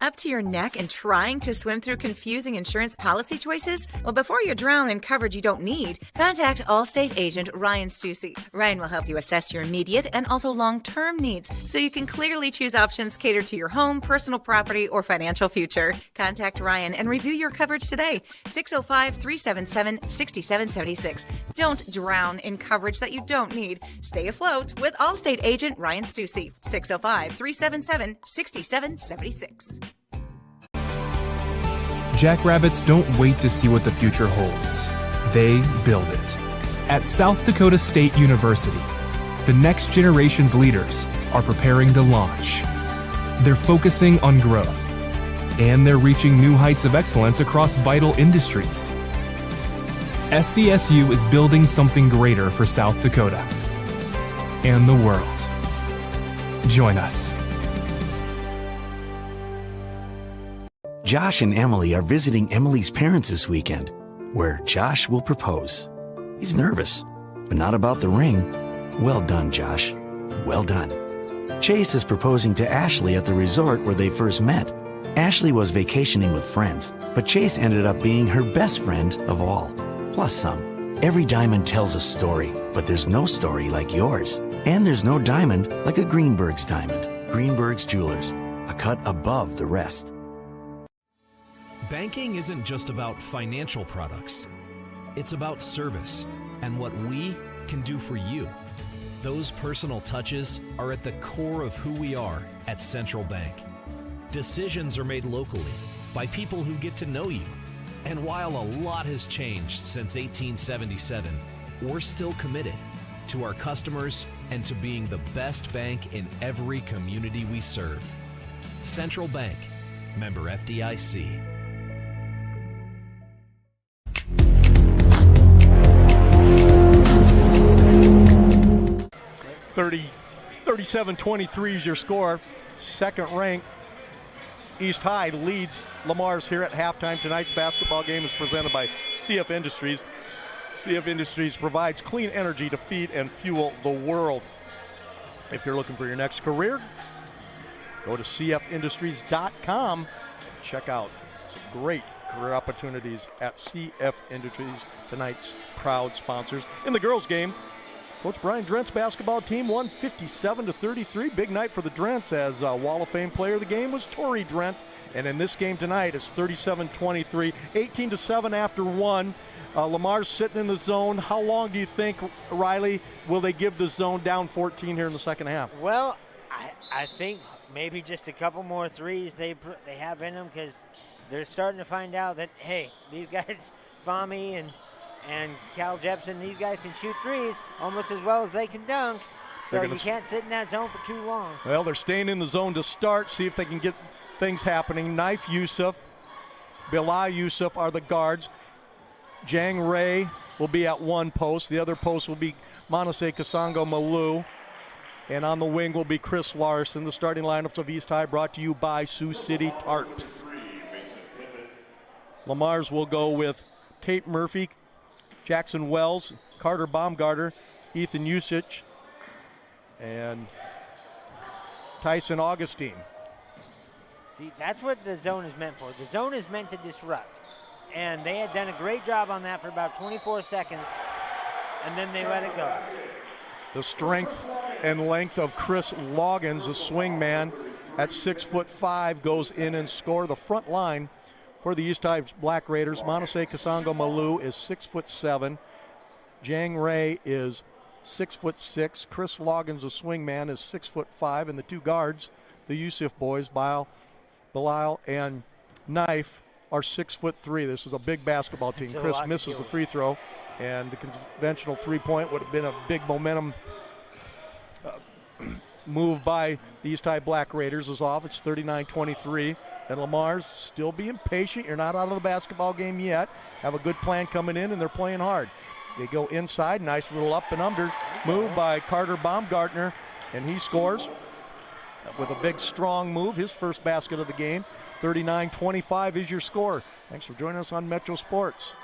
Up to your neck and trying to swim through confusing insurance policy choices? Well, before you drown in coverage you don't need, contact Allstate agent Ryan Stussy. Ryan will help you assess your immediate and also long-term needs so you can clearly choose options catered to your home, personal property, or financial future. Contact Ryan and review your coverage today. 605-377-6776. Don't drown in coverage that you don't need. Stay afloat with Allstate agent Ryan Stussy. 605-377-6776. Jackrabbits don't wait to see what the future holds. They build it. At South Dakota State University, the next generation's leaders are preparing to launch. They're focusing on growth, and they're reaching new heights of excellence across vital industries. SDSU is building something greater for South Dakota and the world. Join us. Josh and Emily are visiting Emily's parents this weekend, where Josh will propose. He's nervous, but not about the ring. Well done, Josh. Well done. Chase is proposing to Ashley at the resort where they first met. Ashley was vacationing with friends, but Chase ended up being her best friend of all, plus some. Every diamond tells a story, but there's no story like yours. And there's no diamond like a Greenberg's diamond. Greenberg's Jewelers, a cut above the rest. Banking isn't just about financial products. It's about service and what we can do for you. Those personal touches are at the core of who we are at Central Bank. Decisions are made locally by people who get to know you. And while a lot has changed since 1877, we're still committed to our customers and to being the best bank in every community we serve. Central Bank, member FDIC. 37-23 is your score. Second ranked East High leads LeMars here at halftime. Tonight's basketball game is presented by CF Industries. CF Industries provides clean energy to feed and fuel the world. If you're looking for your next career, go to cfindustries.com. Check out some great career opportunities at CF Industries, tonight's proud sponsors. In the girls' game, Coach Brian Drent's basketball team won 57-33. Big night for the Drents, as Wall of Fame player of the game was Tori Drent. And in this game tonight, it's 37-23, 18-7 after one. LeMars sitting in the zone. How long do you think, Riley, will they give the zone down 14 here in the second half? Well, I think maybe just a couple more threes they have in them, because they're starting to find out that, hey, these guys, Fahmy and Cal Jepson, these guys can shoot threes almost as well as they can dunk. So you can't sit in that zone for too long. Well, they're staying in the zone to start, see if they can get things happening. Knife Yusuf, Bilal Yusuf are the guards. Jang Ray will be at one post. The other post will be Manase Kasango Malu. And on the wing will be Chris Larson. The starting lineups of East High brought to you by Sioux City Tarps. LeMars will go with Tate Murphy, Jackson Wells, Carter Baumgarter, Ethan Usich, and Tyson Augustine. See, that's what the zone is meant for. The zone is meant to disrupt. And they had done a great job on that for about 24 seconds, and then they let it go. The strength and length of Chris Loggins, a swing man at 6'5", goes in and score. The front line for the East High Black Raiders, Manase Kasango Malu is 6'7". Jang Ray is 6'6". Chris Loggins, a swing man, is 6'5", and the two guards, the Yusuf boys, Bilal and Knife, are 6'3". This is a big basketball team. Chris misses the free throw, and the conventional three-point would have been a big momentum move by the East High Black Raiders is off. It's 39-23, and LeMars still being patient. You're not out of the basketball game yet. Have a good plan coming in, and they're playing hard. They go inside. Nice little up and under move by Carter Baumgartner, and he scores with a big, strong move. His first basket of the game. 39-25 is your score. Thanks for joining us on Metro Sports.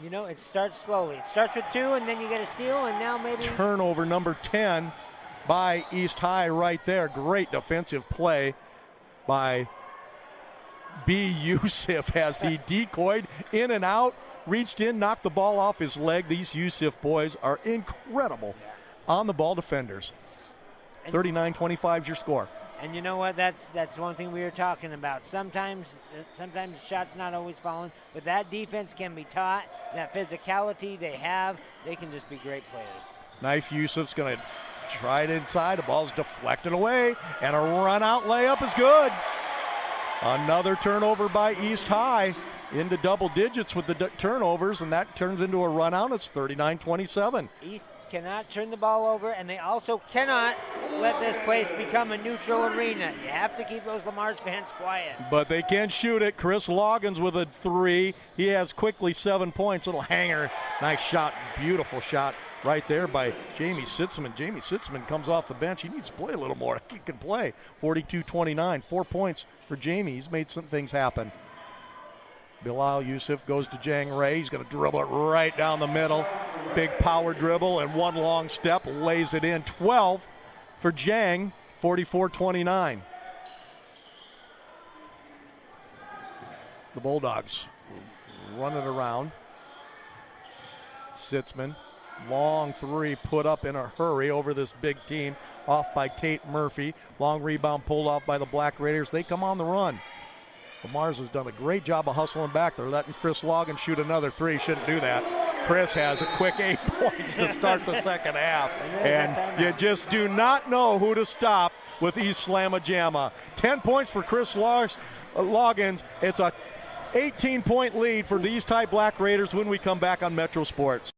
You know, it starts slowly. It starts with two, and then you get a steal, and now maybe... Turnover number 10 by East High right there. Great defensive play by B. Yusuf as he decoyed in and out, reached in, knocked the ball off his leg. These Yusuf boys are incredible on-the-ball defenders. 39-25 is your score. And you know what? That's one thing we were talking about. Sometimes the shot's not always falling, but that defense can be taught. That physicality they have, they can just be great players. Knife Yusuf's going to try it inside. The ball's deflected away, and a run-out layup is good. Another turnover by East High into double digits with the turnovers, and that turns into a run-out. It's 39-27. East cannot turn the ball over, and they also cannot let this place become a neutral arena. You have to keep those LeMars fans quiet. But they can shoot it. Chris Loggins with a three. He has quickly 7 points. Little hanger. Nice shot. Beautiful shot right there by Jamie Sitzman. Jamie Sitzman comes off the bench. He needs to play a little more. He can play. 42-29, 4 points for Jamie. He's made some things happen. Bilal Yusuf goes to Jang Ray. He's going to dribble it right down the middle. Big power dribble and one long step. Lays it in. 12 for Jang. 44-29. The Bulldogs run it around. Sitzman. Long three put up in a hurry over this big team. Off by Tate Murphy. Long rebound pulled off by the Black Raiders. They come on the run. LeMars has done a great job of hustling back. They're letting Chris Logan shoot another three. Shouldn't do that. Chris has a quick 8 points to start the second half. And you just do not know who to stop with East Slamma Jamma. 10 points for Chris Loggins. It's a 18-point lead for the East High Black Raiders when we come back on Metro Sports.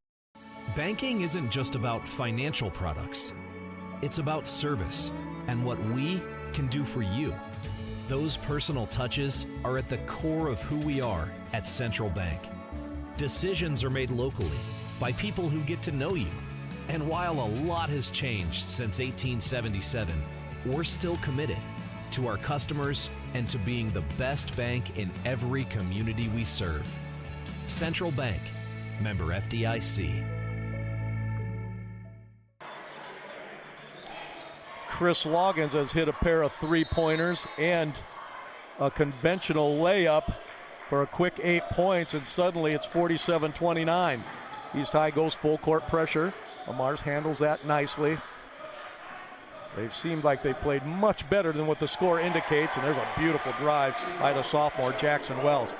Banking isn't just about financial products. It's about service and what we can do for you. Those personal touches are at the core of who we are at Central Bank. Decisions are made locally by people who get to know you. And while a lot has changed since 1877, we're still committed to our customers and to being the best bank in every community we serve. Central Bank, member FDIC. Chris Loggins has hit a pair of three-pointers and a conventional layup for a quick 8 points, and suddenly it's 47-29. East High goes full court pressure. LeMars handles that nicely. They've seemed like they've played much better than what the score indicates, and there's a beautiful drive by the sophomore Jackson Wells.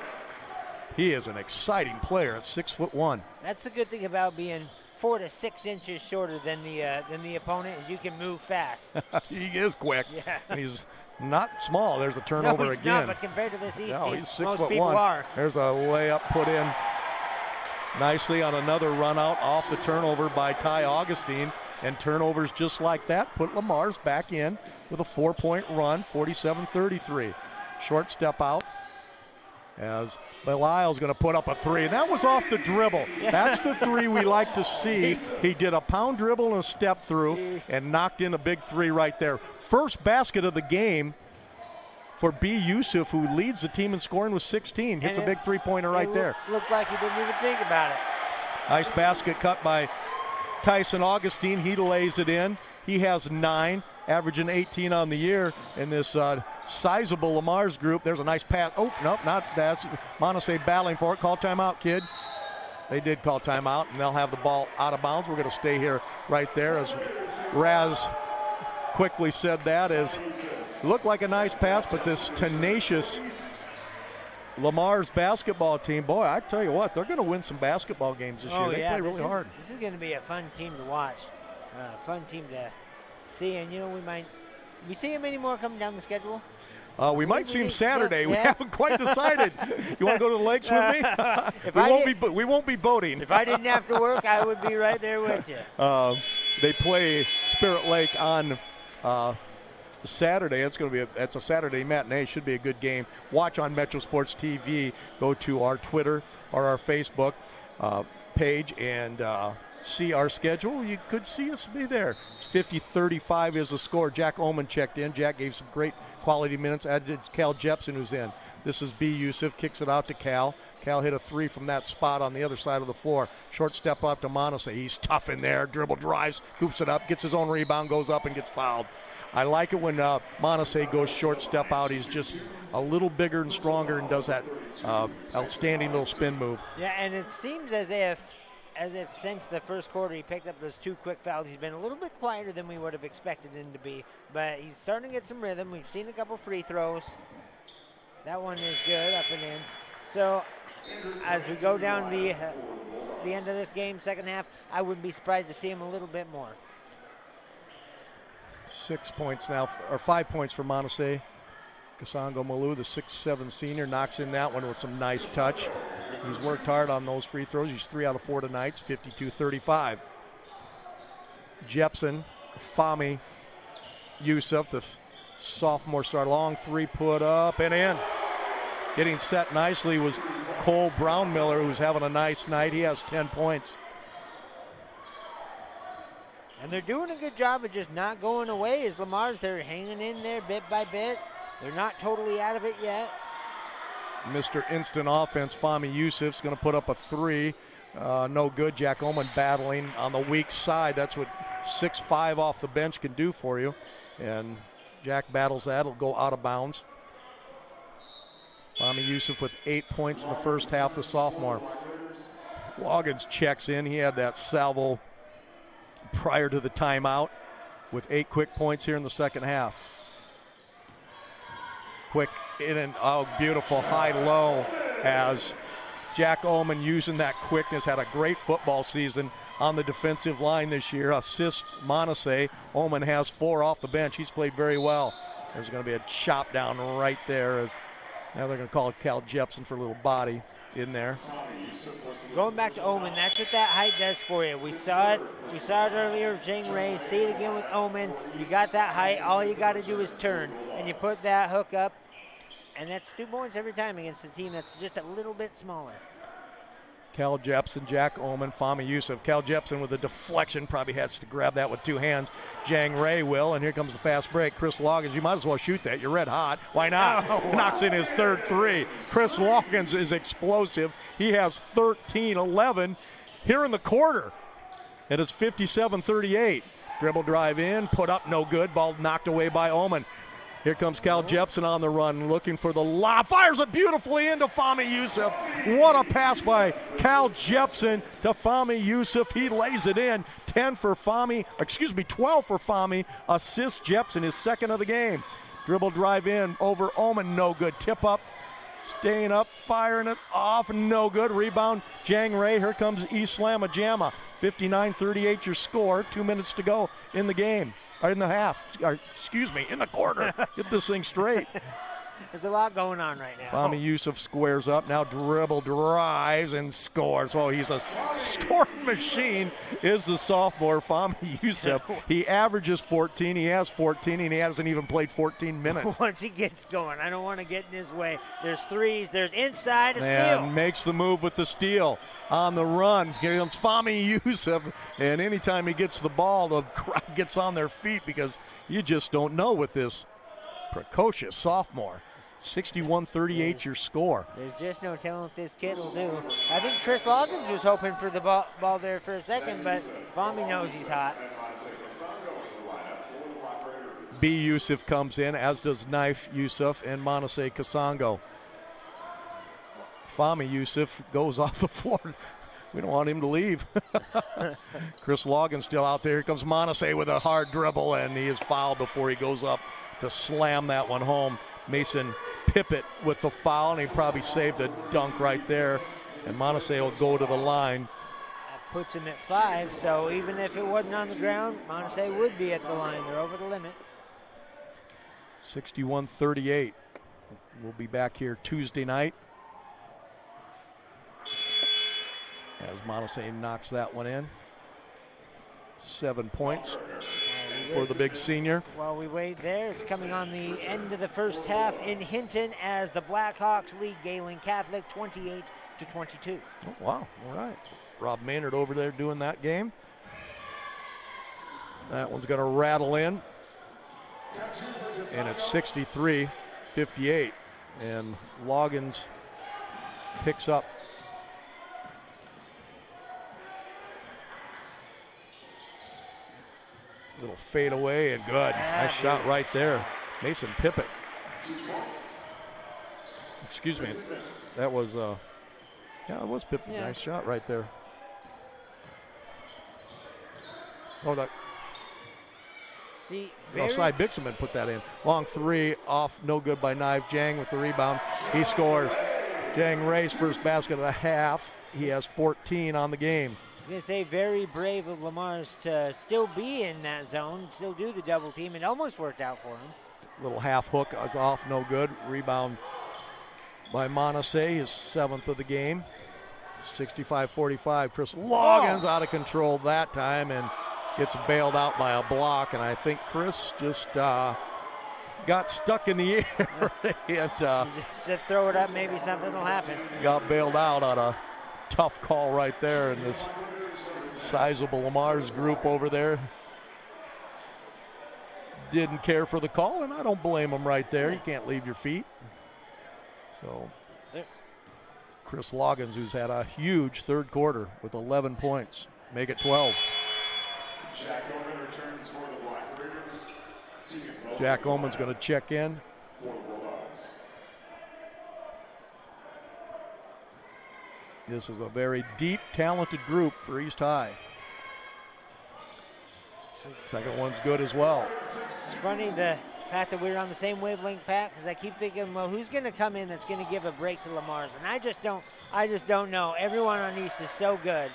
He is an exciting player at 6'1". That's the good thing about being 4 to 6 inches shorter than the opponent, is you can move fast. He is quick. Yeah. And he's not small. There's a turnover he's again. Not, but compared to this East no, team, he's 6'1". There's a layup put in nicely on another run out off the turnover by Ty Augustine. And turnovers just like that put LeMars back in with a 4-point run, 47-33. Short step out as Belisle's going to put up a three. And that was off the dribble. That's the three we like to see. He did a pound dribble and a step through and knocked in a big three right there. First basket of the game for B. Yusuf, who leads the team in scoring with 16. Hits a big three-pointer right there. Looked like he didn't even think about it. Nice basket cut by Tyson Augustine. He lays it in. He has 9, averaging 18 on the year in this sizable LeMars group. There's a nice pass. Oh, nope, not that. Montessay battling for it. Call timeout, kid. They did call timeout, and they'll have the ball out of bounds. We're going to stay here right there as Raz quickly said that. As looked like a nice pass, but this tenacious LeMars basketball team, boy, I tell you what, they're going to win some basketball games this year. They play really hard. This is going to be a fun team to watch, fun team to see. And, you know, we see how many more coming down the schedule? We might see him Saturday. Yeah. We haven't quite decided. You want to go to the lakes with me? We won't be boating. If I didn't have to work, I would be right there with you. They play Spirit Lake on Saturday. That's a Saturday matinee. Should be a good game. Watch on Metro Sports TV. Go to our Twitter or our Facebook page and see our schedule. You could see us be there. It's 50-35 is the score. Jack Oman checked in. Jack gave some great quality minutes. Added Cal Jepson, who's in. This is B. Yusuf. Kicks it out to Cal. Cal hit a three from that spot on the other side of the floor. Short step off to Montessay. He's tough in there. Dribble drives, scoops it up, gets his own rebound, goes up and gets fouled. I like it when Montessay goes short step out. He's just a little bigger and stronger and does that outstanding little spin move. Yeah, and it seems as if since the first quarter he picked up those 2 quick fouls. He's been a little bit quieter than we would have expected him to be, but he's starting to get some rhythm. We've seen a couple free throws. That one is good, up and in. So as we go down the end of this game, second half, I wouldn't be surprised to see him a little bit more. 6 points now, or 5 points for Montessay. Kasango Malou, the 6'7" senior, knocks in that one with some nice touch. He's worked hard on those free throws. He's 3 out of 4 tonight. 52-35. Jepson, Fahmy Yusuf, the sophomore star, long three put up and in. Getting set nicely was Cole Brownmiller, who's having a nice night. He has 10 points. And they're doing a good job of just not going away as LeMars. They're hanging in there bit by bit. They're not totally out of it yet. Mr. Instant Offense, Fahmy Yusuf's going to put up a 3. No good. Jack Oman battling on the weak side. That's what 6'5" off the bench can do for you. And Jack battles that. It'll go out of bounds. Fahmy Yusuf with 8 points in the first half, the sophomore. Loggins checks in. He had that salvo prior to the timeout with 8 quick points here in the second half. Quick in and oh, beautiful high-low as Jack Oman using that quickness. Had a great football season on the defensive line this year. Assist Monase. Oman has 4 off the bench. He's played very well. There's going to be a chop down right there as now they're going to call it Cal Jepson for a little body in there. Going back to Oman, that's what that height does for you. We saw it earlier with Jang Ray. See it again with Oman. You got that height. All you got to do is turn, and you put that hook up, and that's 2 points every time against a team that's just a little bit smaller. Cal Jepson, Jack Oman, Fahmy Yusuf. Cal Jepson with a deflection, probably has to grab that with 2 hands. Jang Ray will, and here comes the fast break. Chris Loggins, you might as well shoot that. You're red hot. Why not? Oh, wow. Knocks in his third 3. Chris Loggins is explosive. He has 13-11 here in the quarter. It is 57-38. Dribble drive in, put up, no good. Ball knocked away by Oman. Here comes Cal Jepson on the run, looking for the lob. Fires it beautifully into Fahmy Yusuf. What a pass by Cal Jepson to Fahmy Yusuf. He lays it in. 12 for Fahmy. Assist Jepson, his second of the game. Dribble drive in over Oman, no good. Tip up, staying up, firing it off, no good. Rebound, Jang Ray. Here comes Slamma Jamma. 59-38 your score. 2 minutes to go in the game. In the half, in the quarter. Get this thing straight. There's a lot going on right now. Fahmy Yusuf squares up, now dribble, drives, and scores. Oh, he's a scoring machine, is the sophomore Fahmy Yusuf. He averages 14, he has 14, and he hasn't even played 14 minutes. Once he gets going, I don't want to get in his way. There's threes, there's inside, a steal. And makes the move with the steal. On the run, here comes Fahmy Yusuf, and anytime he gets the ball, the crowd gets on their feet because you just don't know with this precocious sophomore. 61-38 your score. There's just no telling what this kid will do. I think Chris Loggins was hoping for the ball there for a second, but Fahmy knows he's hot. B. Yusuf comes in, as does Knife Yusuf and Monase Kasango. Fahmy Yusuf goes off the floor. We don't want him to leave. Chris Loggins still out there. Here comes Monase with a hard dribble, and he is fouled before he goes up to slam that one home. Mason Pippett with the foul, and he probably saved a dunk right there. And Monase will go to the line. That puts him at 5, so even if it wasn't on the ground, Monase would be at the line. They're over the limit. 61-38. We'll be back here Tuesday night as Monase knocks that one in. 7 points for the big senior. While we wait there, it's coming on the end of the first half in Hinton as the Blackhawks lead Galen Catholic 28-22. Oh, wow, all right. Rob Maynard over there doing that game. That one's going to rattle in. And it's 63-58. And Loggins picks up. Little fade away and good. Nice shot right there. Mason Pippett. Excuse me. That was, it was Pippett. Yeah. Nice shot right there. Oh, that. See, Offside Bixman put that in. Long 3 off, no good by Knife. Jang with the rebound. He scores. Jang Ray's first basket of the half. He has 14 on the game. I was going to say, very brave of LeMars to still be in that zone, still do the double team. It almost worked out for him. Little half hook is off, no good. Rebound by Monase, his 7th of the game. 65-45. Chris Loggins out of control that time and gets bailed out by a block. And I think Chris just got stuck in the air. And, just to throw it up, maybe something will happen. Got bailed out on a tough call right there in this sizable LeMars group over there. didn't care for the call, and I don't blame him right there. You can't leave your feet. So Chris Loggins, who's had a huge third quarter with 11 points, make it 12. Jack Oman returns for the Black Raiders. Jack Oman's going to check in. For the Bulldogs. This is a very deep, talented group for East High. Second one's good as well. It's funny the fact that we're on the same wavelength, Pat, because I keep thinking, well, who's going to come in that's going to give a break to LeMars? And I just don't know. Everyone on East is so good.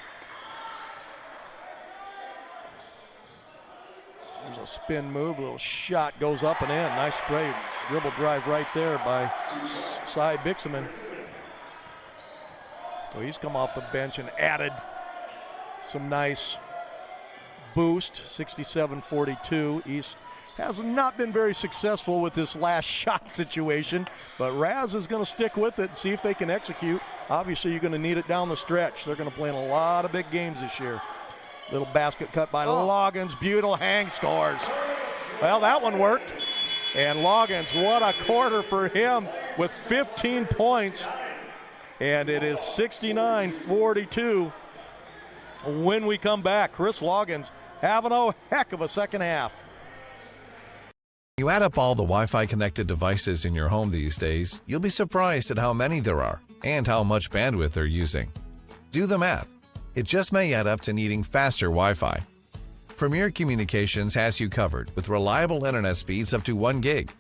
There's a spin move, a little shot goes up and in. Nice play, dribble drive right there by Cy Bixman. So he's come off the bench and added some nice boost, 67-42. East has not been very successful with this last shot situation, but Raz is going to stick with it and see if they can execute. Obviously, you're going to need it down the stretch. They're going to play in a lot of big games this year. Little basket cut by Loggins. Beautiful hang scores. Well, that one worked. And Loggins, what a quarter for him with 15 points. And it is 69-42. When we come back, Chris Loggins having a heck of a second half. You add up all the Wi-Fi connected devices in your home these days, you'll be surprised at how many there are and how much bandwidth they're using. Do the math. It just may add up to needing faster Wi-Fi. Premier Communications has you covered with reliable internet speeds up to 1 gig.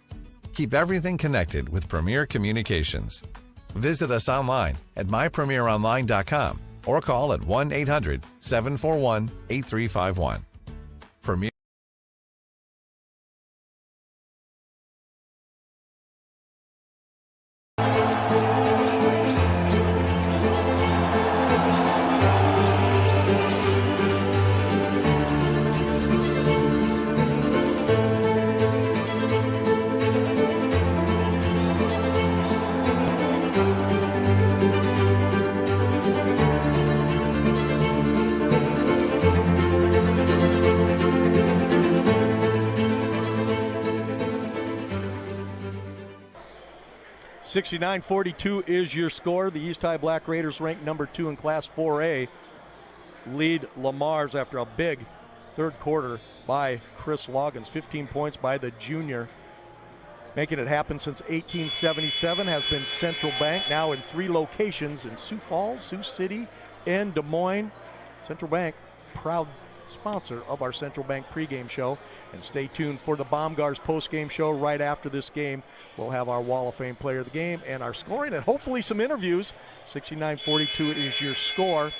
Keep everything connected with Premier Communications. Visit us online at mypremieronline.com or call at 1-800-741-8351. Premier. $69-42 is your score. The East High Black Raiders, ranked number 2 in Class 4A, lead LeMars after a big third quarter by Chris Loggins. 15 points by the junior. Making it happen since 1877 has been Central Bank, now in 3 locations in Sioux Falls, Sioux City, and Des Moines. Central Bank, proud sponsor of our Central Bank pregame show. And stay tuned for the Bombgars postgame show right after this game. We'll have our Wall of Fame player of the game and our scoring and hopefully some interviews. 69-42 is your score.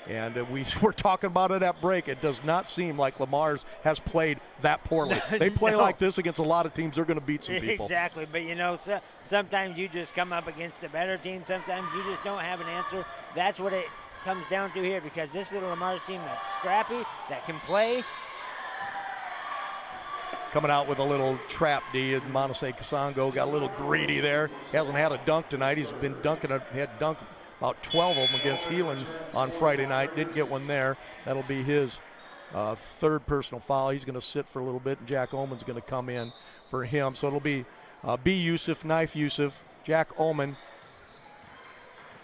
And we were talking about it at break. It does not seem like LeMars has played that poorly. They play like this against a lot of teams. They're going to beat some people. Exactly. But, you know, sometimes you just come up against a better team. Sometimes you just don't have an answer. That's what it comes down to here, because this is a LeMars team that's scrappy, that can play. Coming out with a little trap D, and Monte Casongo got a little greedy there. He hasn't had a dunk tonight. He's been had dunked about 12 of them against Heelan on Friday night. Didn't get one there. That'll be his third personal foul. He's going to sit for a little bit, and Jack Ullman's going to come in for him. So it'll be B. Yusuf, Knife Yusuf, Jack Ullman,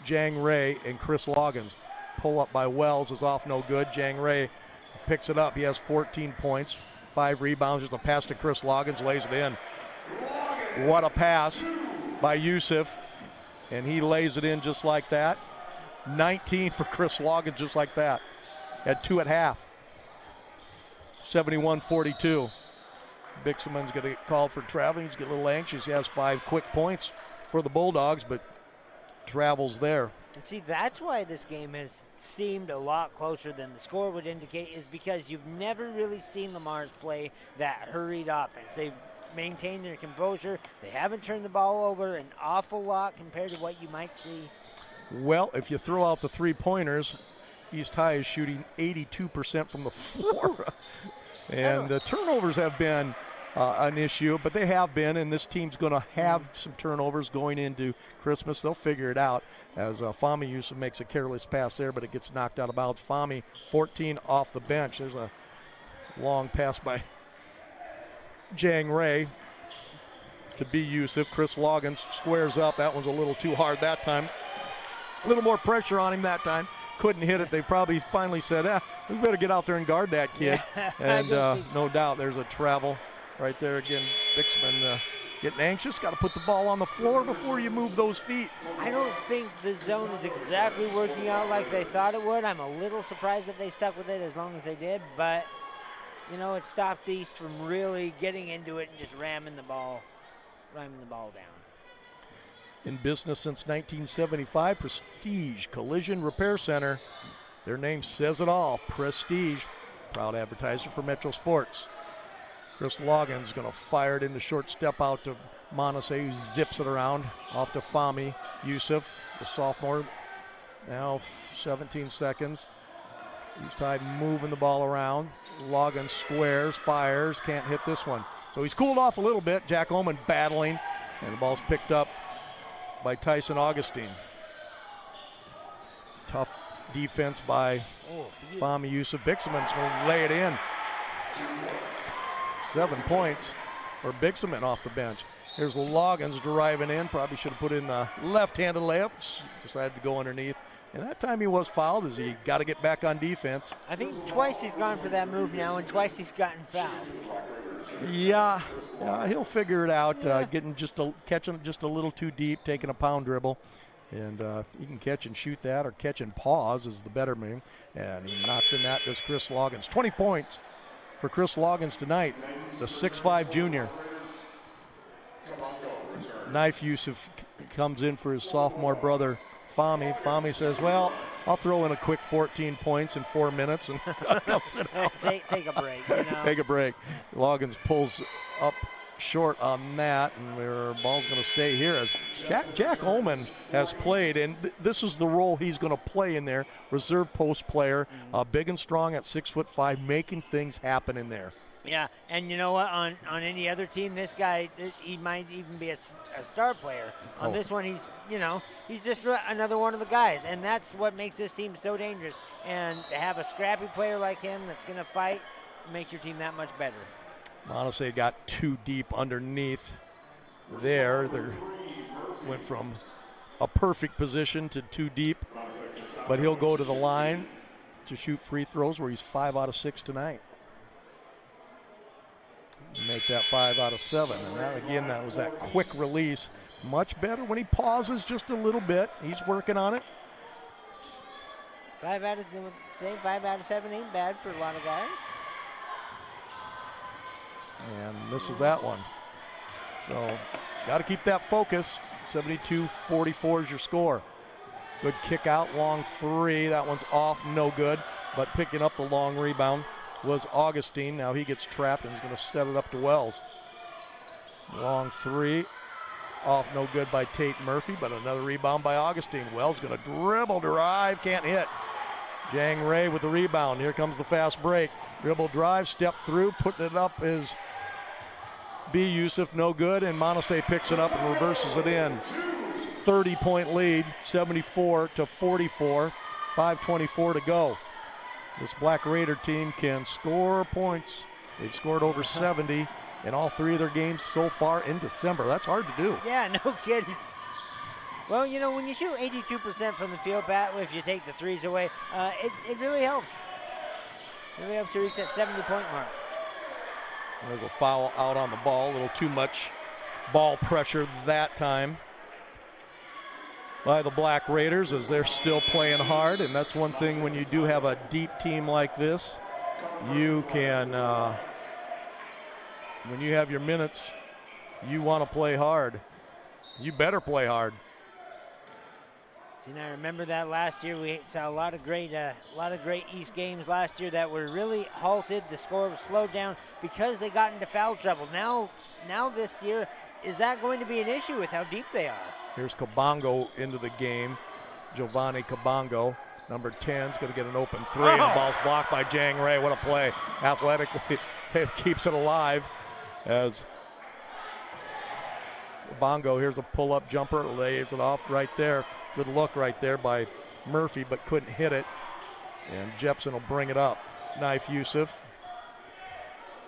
Jang Ray, and Chris Loggins. Pull up by Wells is off no good. Jang Ray picks it up. He has 14 points, 5 rebounds. Just a pass to Chris Loggins, lays it in. What a pass by Yusuf. And he lays it in just like that. 19 for Chris Loggins just like that. Had 2 at half. 71-42. Bixman's going to get called for traveling. He's getting a little anxious. He has 5 quick points for the Bulldogs, but travels there. And see, that's why this game has seemed a lot closer than the score would indicate, is because you've never really seen LeMars play that hurried offense. They've maintained their composure. They haven't turned the ball over an awful lot compared to what you might see. Well, if you throw out the 3-pointers, East High is shooting 82% from the floor. And the turnovers have been an issue, but they have been, and this team's going to have some turnovers going into Christmas. They'll figure it out as Fahmy Yusuf makes a careless pass there, but it gets knocked out of bounds. Fahmy, 14 off the bench. There's a long pass by Jang Ray to be Yusuf. Chris Loggins squares up. That one's a little too hard that time. A little more pressure on him that time. Couldn't hit it. They probably finally said, we better get out there and guard that kid. And no doubt there's a travel right there again. Bixman getting anxious. Got to put the ball on the floor before you move those feet. I don't think the zone is exactly working out like they thought it would. I'm a little surprised that they stuck with it as long as they did, but you know, it stopped East from really getting into it and just ramming the ball down. In business since 1975, Prestige Collision Repair Center. Their name says it all. Prestige, proud advertiser for Metro Sports. Chris Loggins going to fire it into short step out to Monase, who zips it around off to Fahmy Yusuf, the sophomore. Now 17 seconds. East Tide moving the ball around. Loggins squares, fires, can't hit this one. So he's cooled off a little bit. Jack Oman battling, and the ball's picked up by Tyson Augustine. Tough defense by Fahmy Yusuf. Bixman's going to lay it in. 7 points for Bixman off the bench. Here's Loggins driving in. Probably should have put in the left-handed layup. Decided to go underneath. And that time he was fouled as he got to get back on defense. I think twice he's gone for that move now, and twice he's gotten fouled. Yeah, he'll figure it out. Catching just a little too deep, taking a pound dribble. And he can catch and shoot that, or catch and pause is the better move. And he knocks in that, does Chris Loggins. 20 points for Chris Loggins tonight, the 6'5 junior. Knife Yusuf comes in for his sophomore brother, Fahmy. Fahmy says, well, I'll throw in a quick 14 points in 4 minutes and sit out. Take a break. You know? Take a break. Loggins pulls up short on that, and the ball's going to stay here as Jack Oman has played, and this is the role he's going to play in there. Reserve post player, big and strong at 6'5", making things happen in there. Yeah, and you know what? On any other team, this guy, he might even be a star player. On this one, he's just another one of the guys, and that's what makes this team so dangerous. And to have a scrappy player like him that's going to fight, make your team that much better. Monase got too deep underneath there. They went from a perfect position to too deep, but he'll go to the line to shoot free throws where he's 5 out of 6 tonight. Make that 5 out of 7. And that was that quick release. Much better when he pauses just a little bit. He's working on it. 5 out of 7 ain't bad for a lot of guys. And this is that one. So got to keep that focus. 72-44 is your score. Good kick out, long three. That one's off, no good. But picking up the long rebound was Augustine. Now he gets trapped and is going to set it up to Wells. Long three, off no good by Tate Murphy, but another rebound by Augustine. Wells going to dribble, drive, can't hit. Jang Ray with the rebound. Here comes the fast break. Dribble drive, step through, putting it up is B. Yusuf, no good, and Monase picks it up and reverses it in. 30-point lead, 74-44, 5:24 to go. This Black Raider team can score points. They've scored over 70 in all 3 of their games so far in December. That's hard to do. Yeah, no kidding. Well, when you shoot 82% from the field, Pat, if you take the threes away, it really helps. It really helps to reach that 70-point mark. There's a foul out on the ball. A little too much ball pressure that time by the Black Raiders as they're still playing hard. And that's one thing when you do have a deep team like this, you can, when you have your minutes, you want to play hard. You better play hard. See, now I remember that last year we saw a lot of great East games last year that were really halted. The score was slowed down because they got into foul trouble. Now this year, is that going to be an issue with how deep they are? Here's Kabongo into the game. Giovanni Kabongo, number 10, is going to get an open three, and the ball's blocked by Jang Ray. What a play. Athletically, it keeps it alive as Kabongo, here's a pull-up jumper, lays it off right there. Good look right there by Murphy, but couldn't hit it. And Jepson will bring it up. Knife Yusuf.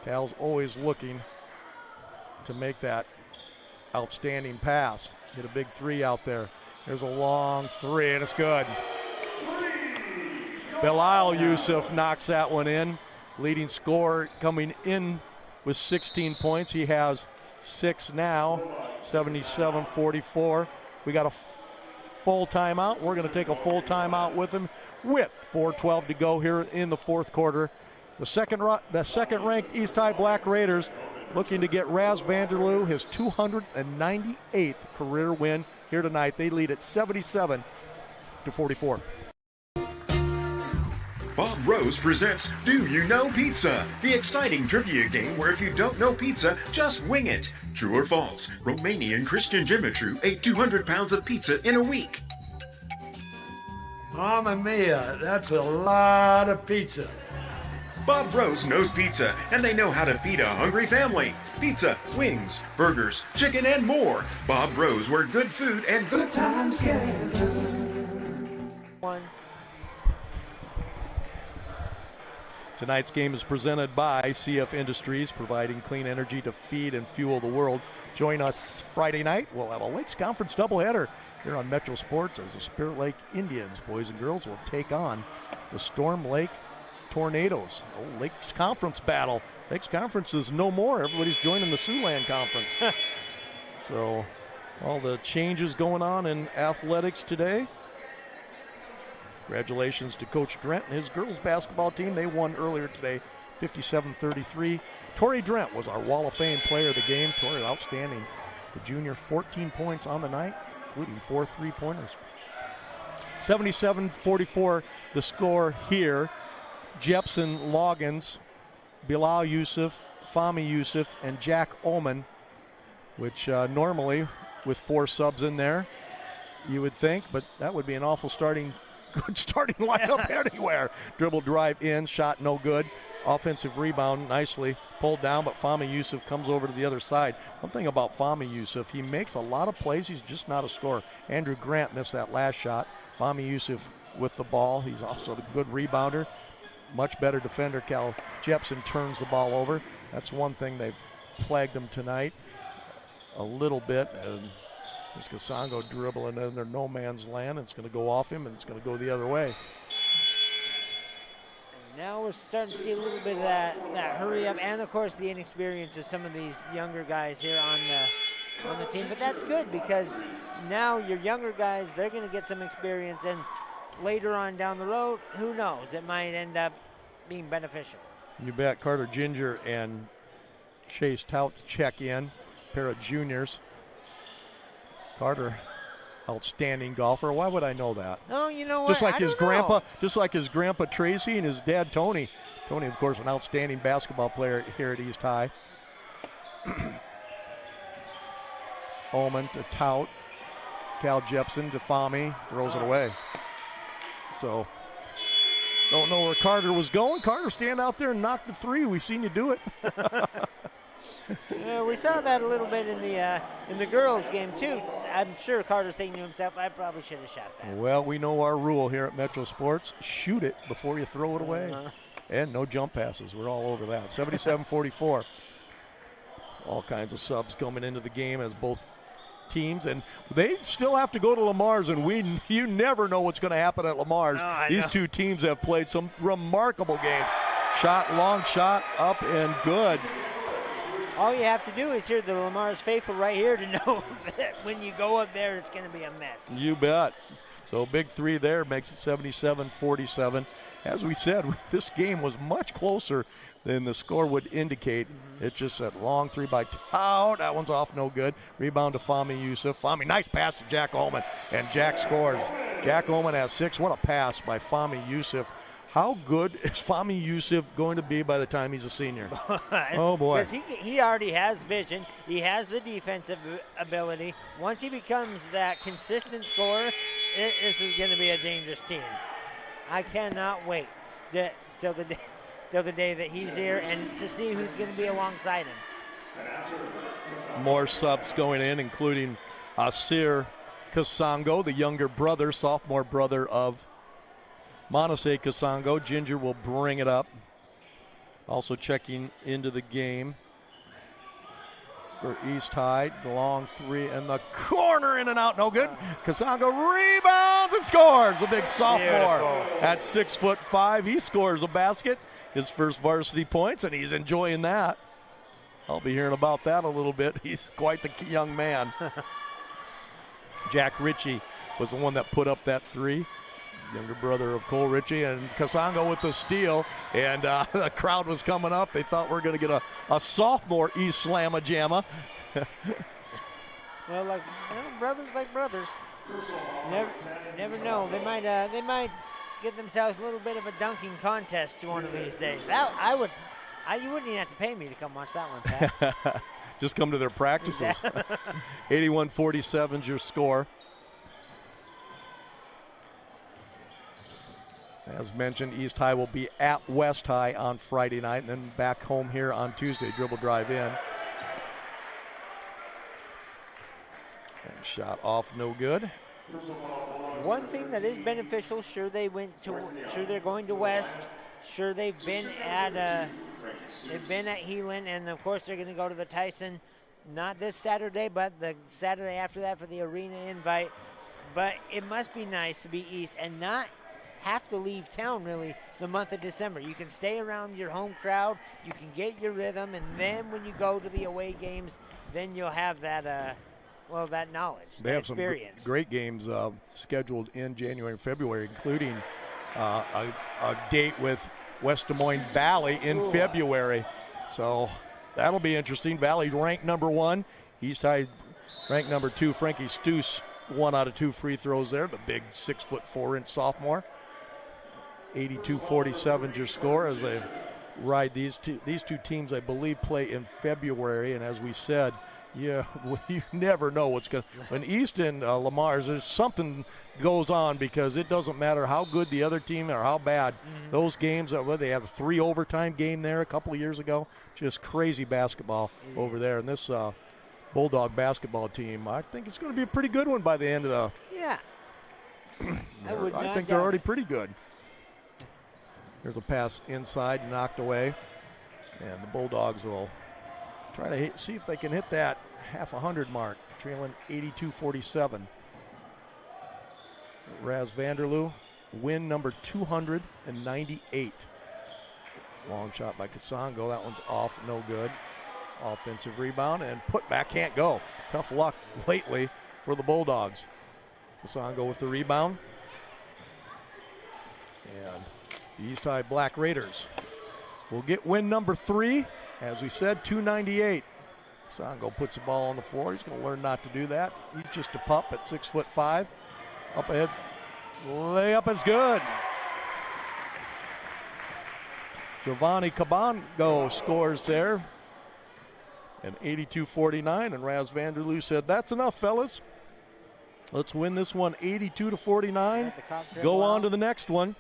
Cal's always looking to make that outstanding pass. Hit a big three out there. There's a long three, and it's good. Bilal Yusuf knocks that one in. Leading scorer coming in with 16 points. He has 6 now, 77-44. We got a full timeout. We're going to take a full timeout with him with 4:12 to go here in the fourth quarter. The second-ranked East High Black Raiders looking to get Raz Vanderloo his 298th career win here tonight. They lead at 77-44. Bob Rose presents Do You Know Pizza? The exciting trivia game where if you don't know pizza, just wing it. True or false? Romanian Christian Jimitru ate 200 pounds of pizza in a week. Mamma mia, that's a lot of pizza. Bob Rose knows pizza, and they know how to feed a hungry family. Pizza, wings, burgers, chicken, and more. Bob Rose, where good food and good times gather. Tonight's game is presented by CF Industries, providing clean energy to feed and fuel the world. Join us Friday night. We'll have a Lakes Conference doubleheader here on Metro Sports as the Spirit Lake Indians, boys and girls, will take on the Storm Lake Tornadoes. Oh, Lakes Conference battle. Lakes Conference is no more. Everybody's joining the Siouxland Conference. So all the changes going on in athletics today. Congratulations to Coach Drent and his girls basketball team. They won earlier today, 57-33. Tori Drent was our Wall of Fame player of the game. Tori, outstanding. The junior, 14 points on the night, including 4 3-pointers. 77-44 the score here. Jepson Loggins, Bilal Yusuf, Fahmi Yusuf, and Jack Ullman, which normally with 4 subs in there, you would think, but that would be an awful good starting lineup anywhere. Dribble drive in, shot no good. Offensive rebound nicely pulled down, but Fahmi Yusuf comes over to the other side. One thing about Fahmi Yusuf, he makes a lot of plays. He's just not a scorer. Andrew Grant missed that last shot. Fahmi Yusuf with the ball. He's also a good rebounder. Much better defender. Cal Jepson turns the ball over. That's one thing they've plagued him tonight a little bit. And there's Casongo dribbling in their no man's land. It's going to go off him, and it's going to go the other way. Now we're starting to see a little bit of that hurry up, and of course the inexperience of some of these younger guys here on the team. But that's good, because now your younger guys, they're going to get some experience, and later on down the road, who knows? It might end up being beneficial. You bet. Carter Ginger and Chase Tout check in, pair of juniors. Carter, outstanding golfer. Why would I know that? Oh, you know what? Just like his grandpa Tracy and his dad Tony. Tony, of course, an outstanding basketball player here at East High. Ullman to Tout. Cal Jepson to Fahmi, throws it away. So, don't know where Carter was going. Carter, stand out there and knock the 3. We've seen you do it. We saw that a little bit in the girls' game too. I'm sure Carter's thinking to himself, I probably should have shot that. Well, we know our rule here at Metro Sports: shoot it before you throw it away, and no jump passes. We're all over that. 77-44. All kinds of subs coming into the game as both teams, and they still have to go to LeMars, and you never know what's going to happen at LeMars. These two teams have played some remarkable games. Long shot, up and good. All you have to do is hear the LeMars faithful right here to know that when you go up there, it's going to be a mess. You bet. So big 3 there makes it 77-47. As we said, this game was much closer than the score would indicate. It's just that long 3 by Tout. That one's off, no good. Rebound to Fahmi Yusuf. Fahmi, nice pass to Jack Ullman, and Jack scores. Jack Ullman has 6. What a pass by Fahmi Yusuf. How good is Fahmi Yusuf going to be by the time he's a senior? Oh, boy. Because he already has vision. He has the defensive ability. Once he becomes that consistent scorer, this is going to be a dangerous team. I cannot wait till the day that he's here and to see who's going to be alongside him. More subs going in, including Asir Kasongo, the younger brother, sophomore brother of Monase Kasongo. Ginger will bring it up. Also checking into the game for East High. The long three in the corner, in and out, no good. Kasongo rebounds and scores. A big sophomore at 6'5". He scores a basket, his first varsity points, and he's enjoying that. I'll be hearing about that a little bit. He's quite the young man. Jack Ritchie was the one that put up that three. Younger brother of Cole Ritchie, and Kasongo with the steal, and the crowd was coming up. They thought we were going to get a sophomore East Slamma Jamma. Well, like brothers like brothers. Never know. They might get themselves a little bit of a dunking contest one of these days. You wouldn't even have to pay me to come watch that one, Pat. Just come to their practices. 81-47 is your score. As mentioned, East High will be at West High on Friday night and then back home here on Tuesday. Dribble drive in. And shot off, no good. One thing that is beneficial, sure they're going to West. Sure they've been at Heelan, and of course they're going to go to the Tyson, not this Saturday, but the Saturday after that for the arena invite. But it must be nice to be East and not have to leave town really the month of December. You can stay around your home crowd, you can get your rhythm, and then when you go to the away games, then you'll have that that knowledge, they have experience. Some great games scheduled in January and February, including a date with West Des Moines Valley in February. So that'll be interesting. Valley ranked number 1. East High ranked number 2. Frankie Stoos 1 out of 2 free throws there. The big 6'4" sophomore. 82-47 is your score as they ride these two teams. I believe play in February, and as we said, you never know what's going to. When East and LeMars, there's something goes on because it doesn't matter how good the other team or how bad those games are. They have a 3 overtime game there a couple of years ago. Just crazy basketball over there, and this Bulldog basketball team, I think it's going to be a pretty good one by the end of the. Yeah. I think they're already pretty good. There's a pass inside, knocked away, and the Bulldogs will try to see if they can hit that half 100 mark, trailing 82-47. Raz Vanderloo, win number 298. Long shot by Kasongo. That one's off, no good. Offensive rebound and put back, can't go. Tough luck lately for the Bulldogs. Kasongo with the rebound. And the East High Black Raiders will get win number 3. As we said, 298. Kasongo puts the ball on the floor. He's going to learn not to do that. He's just a pup at 6'5". Up ahead. Layup is good. Giovanni Cabango scores there. And 82-49. And Raz Vanderloo said, that's enough, fellas. Let's win this one 82-49. Go on to the next one.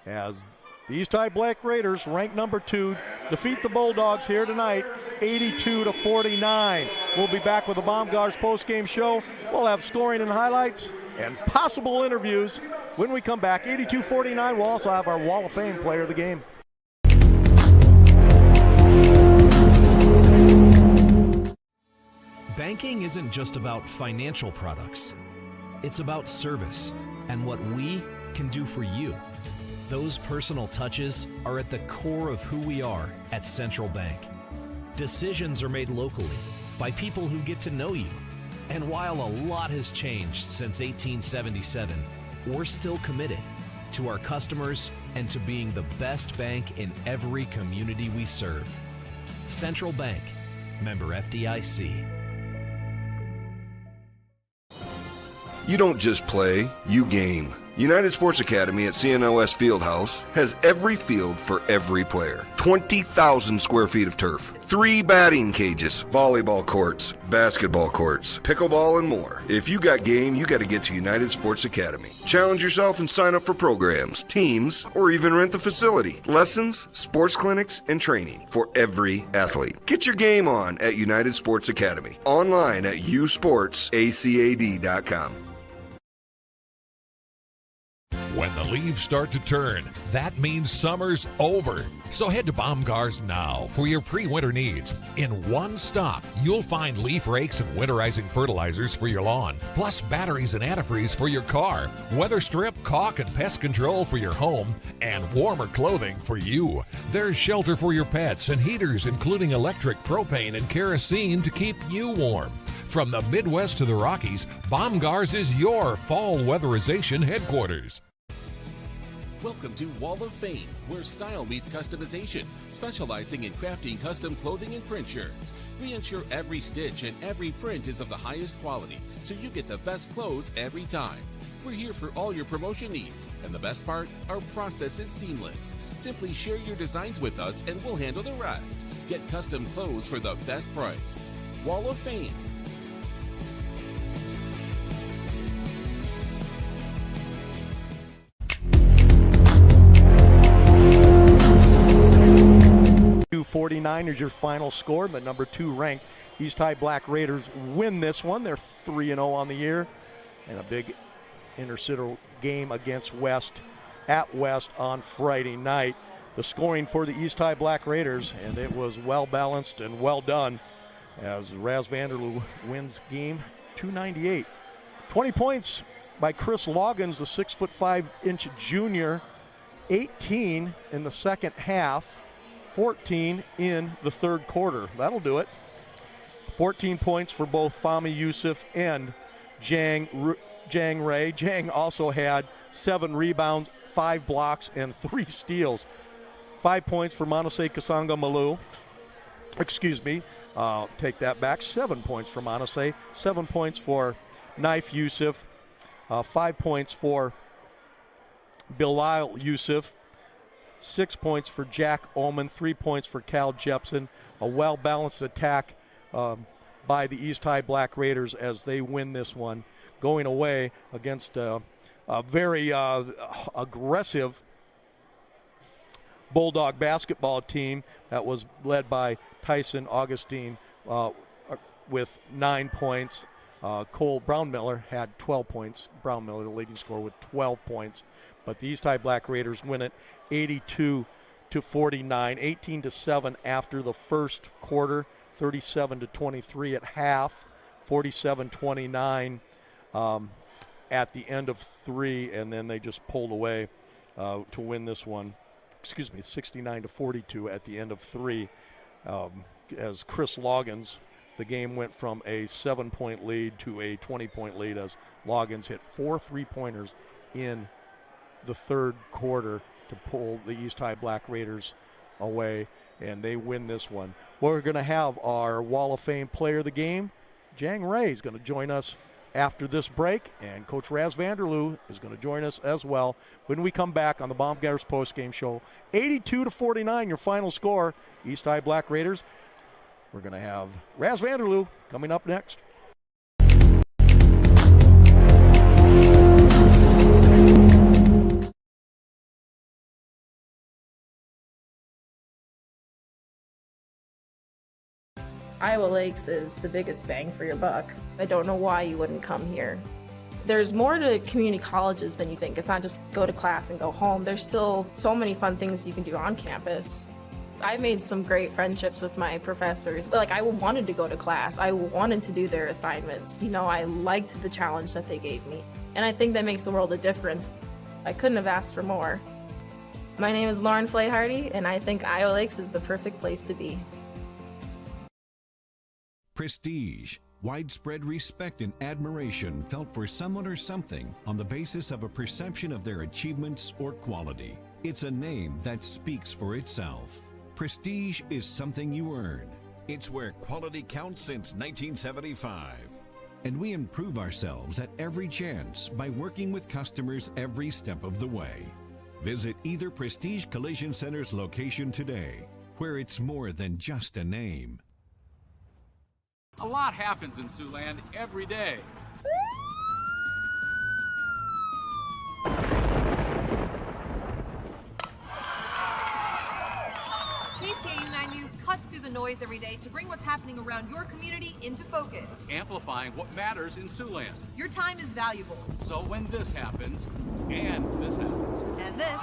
As the East High Black Raiders, ranked number 2, defeat the Bulldogs here tonight, 82-49. We'll be back with the Baumgars postgame show. We'll have scoring and highlights and possible interviews when we come back. 82-49. We'll also have our Wall of Fame player of the game. Banking isn't just about financial products. It's about service and what we can do for you. Those personal touches are at the core of who we are at Central Bank. Decisions are made locally by people who get to know you. And while a lot has changed since 1877, we're still committed to our customers and to being the best bank in every community we serve. Central Bank, member FDIC. You don't just play, you game. United Sports Academy at CNOS Fieldhouse has every field for every player. 20,000 square feet of turf, 3 batting cages, volleyball courts, basketball courts, pickleball, and more. If you got game, you got to get to United Sports Academy. Challenge yourself and sign up for programs, teams, or even rent the facility. Lessons, sports clinics, and training for every athlete. Get your game on at United Sports Academy. Online at usportsacad.com. When the leaves start to turn, that means summer's over. So head to Baumgars now for your pre-winter needs. In one stop, you'll find leaf rakes and winterizing fertilizers for your lawn, plus batteries and antifreeze for your car, weather strip, caulk, and pest control for your home, and warmer clothing for you. There's shelter for your pets and heaters, including electric, propane, and kerosene to keep you warm. From the Midwest to the Rockies, Baumgars is your fall weatherization headquarters. Welcome to Wall of Fame, where style meets customization, specializing in crafting custom clothing and print shirts. We ensure every stitch and every print is of the highest quality, so you get the best clothes every time. We're here for all your promotion needs, and the best part, our process is seamless. Simply share your designs with us and we'll handle the rest. Get custom clothes for the best price. Wall of Fame. .249 is your final score. The number 2 ranked East High Black Raiders win this one. They're 3-0 on the year. And a big intercity game against West at West on Friday night. The scoring for the East High Black Raiders, and it was well balanced and well done as Raz Vanderloo wins game 298. 20 points by Chris Loggins, the 6'5" junior. 18 in the second half. 14 in the third quarter. That'll do it. 14 points for both Fahmy Youssef and Jang Ray. Jang also had 7 rebounds, 5 blocks, and 3 steals. 5 points for Manase Kasanga Malu. Take that back. 7 points for Manase. 7 points for Knife Youssef. 5 points for Bilal Youssef. 6 points for Jack Ullman, 3 points for Cal Jepson. A well-balanced attack by the East High Black Raiders as they win this one, going away against a very aggressive Bulldog basketball team that was led by Tyson Augustine with 9 points. Cole Brownmiller had 12 points. Brownmiller, the leading scorer, with 12 points. But the East High Black Raiders win it 82-49, 18-7 after the first quarter, 37-23 at half, 47-29 at the end of 3, and then they just pulled away to win this one. 69-42 at the end of 3 as Chris Loggins. The game went from a 7-point lead to a 20-point lead as Loggins hit 4 3-pointers in the third quarter to pull the East High Black Raiders away, and they win this one. We're going to have our Wall of Fame player of the game. Jang Ray is going to join us after this break, and Coach Raz Vanderloo is going to join us as well when we come back on the Baumgars postgame show. 82-49, your final score, East High Black Raiders. We're going to have Raz Vanderloo coming up next. Iowa Lakes is the biggest bang for your buck. I don't know why you wouldn't come here. There's more to community colleges than you think. It's not just go to class and go home. There's still so many fun things you can do on campus. I made some great friendships with my professors. I wanted to go to class. I wanted to do their assignments. I liked the challenge that they gave me. And I think that makes a world of difference. I couldn't have asked for more. My name is Lauren Flayhardy, and I think Iowa Lakes is the perfect place to be. Prestige. Widespread respect and admiration felt for someone or something on the basis of a perception of their achievements or quality. It's a name that speaks for itself. Prestige is something you earn. It's where quality counts since 1975. And we improve ourselves at every chance by working with customers every step of the way. Visit either Prestige Collision Center's location today, where it's more than just a name. A lot happens in Siouxland every day. KCAU 9 News cuts through through the noise every day to bring what's happening around your community into focus. Amplifying what matters in Siouxland. Your time is valuable. So when this happens, and this happens, And this,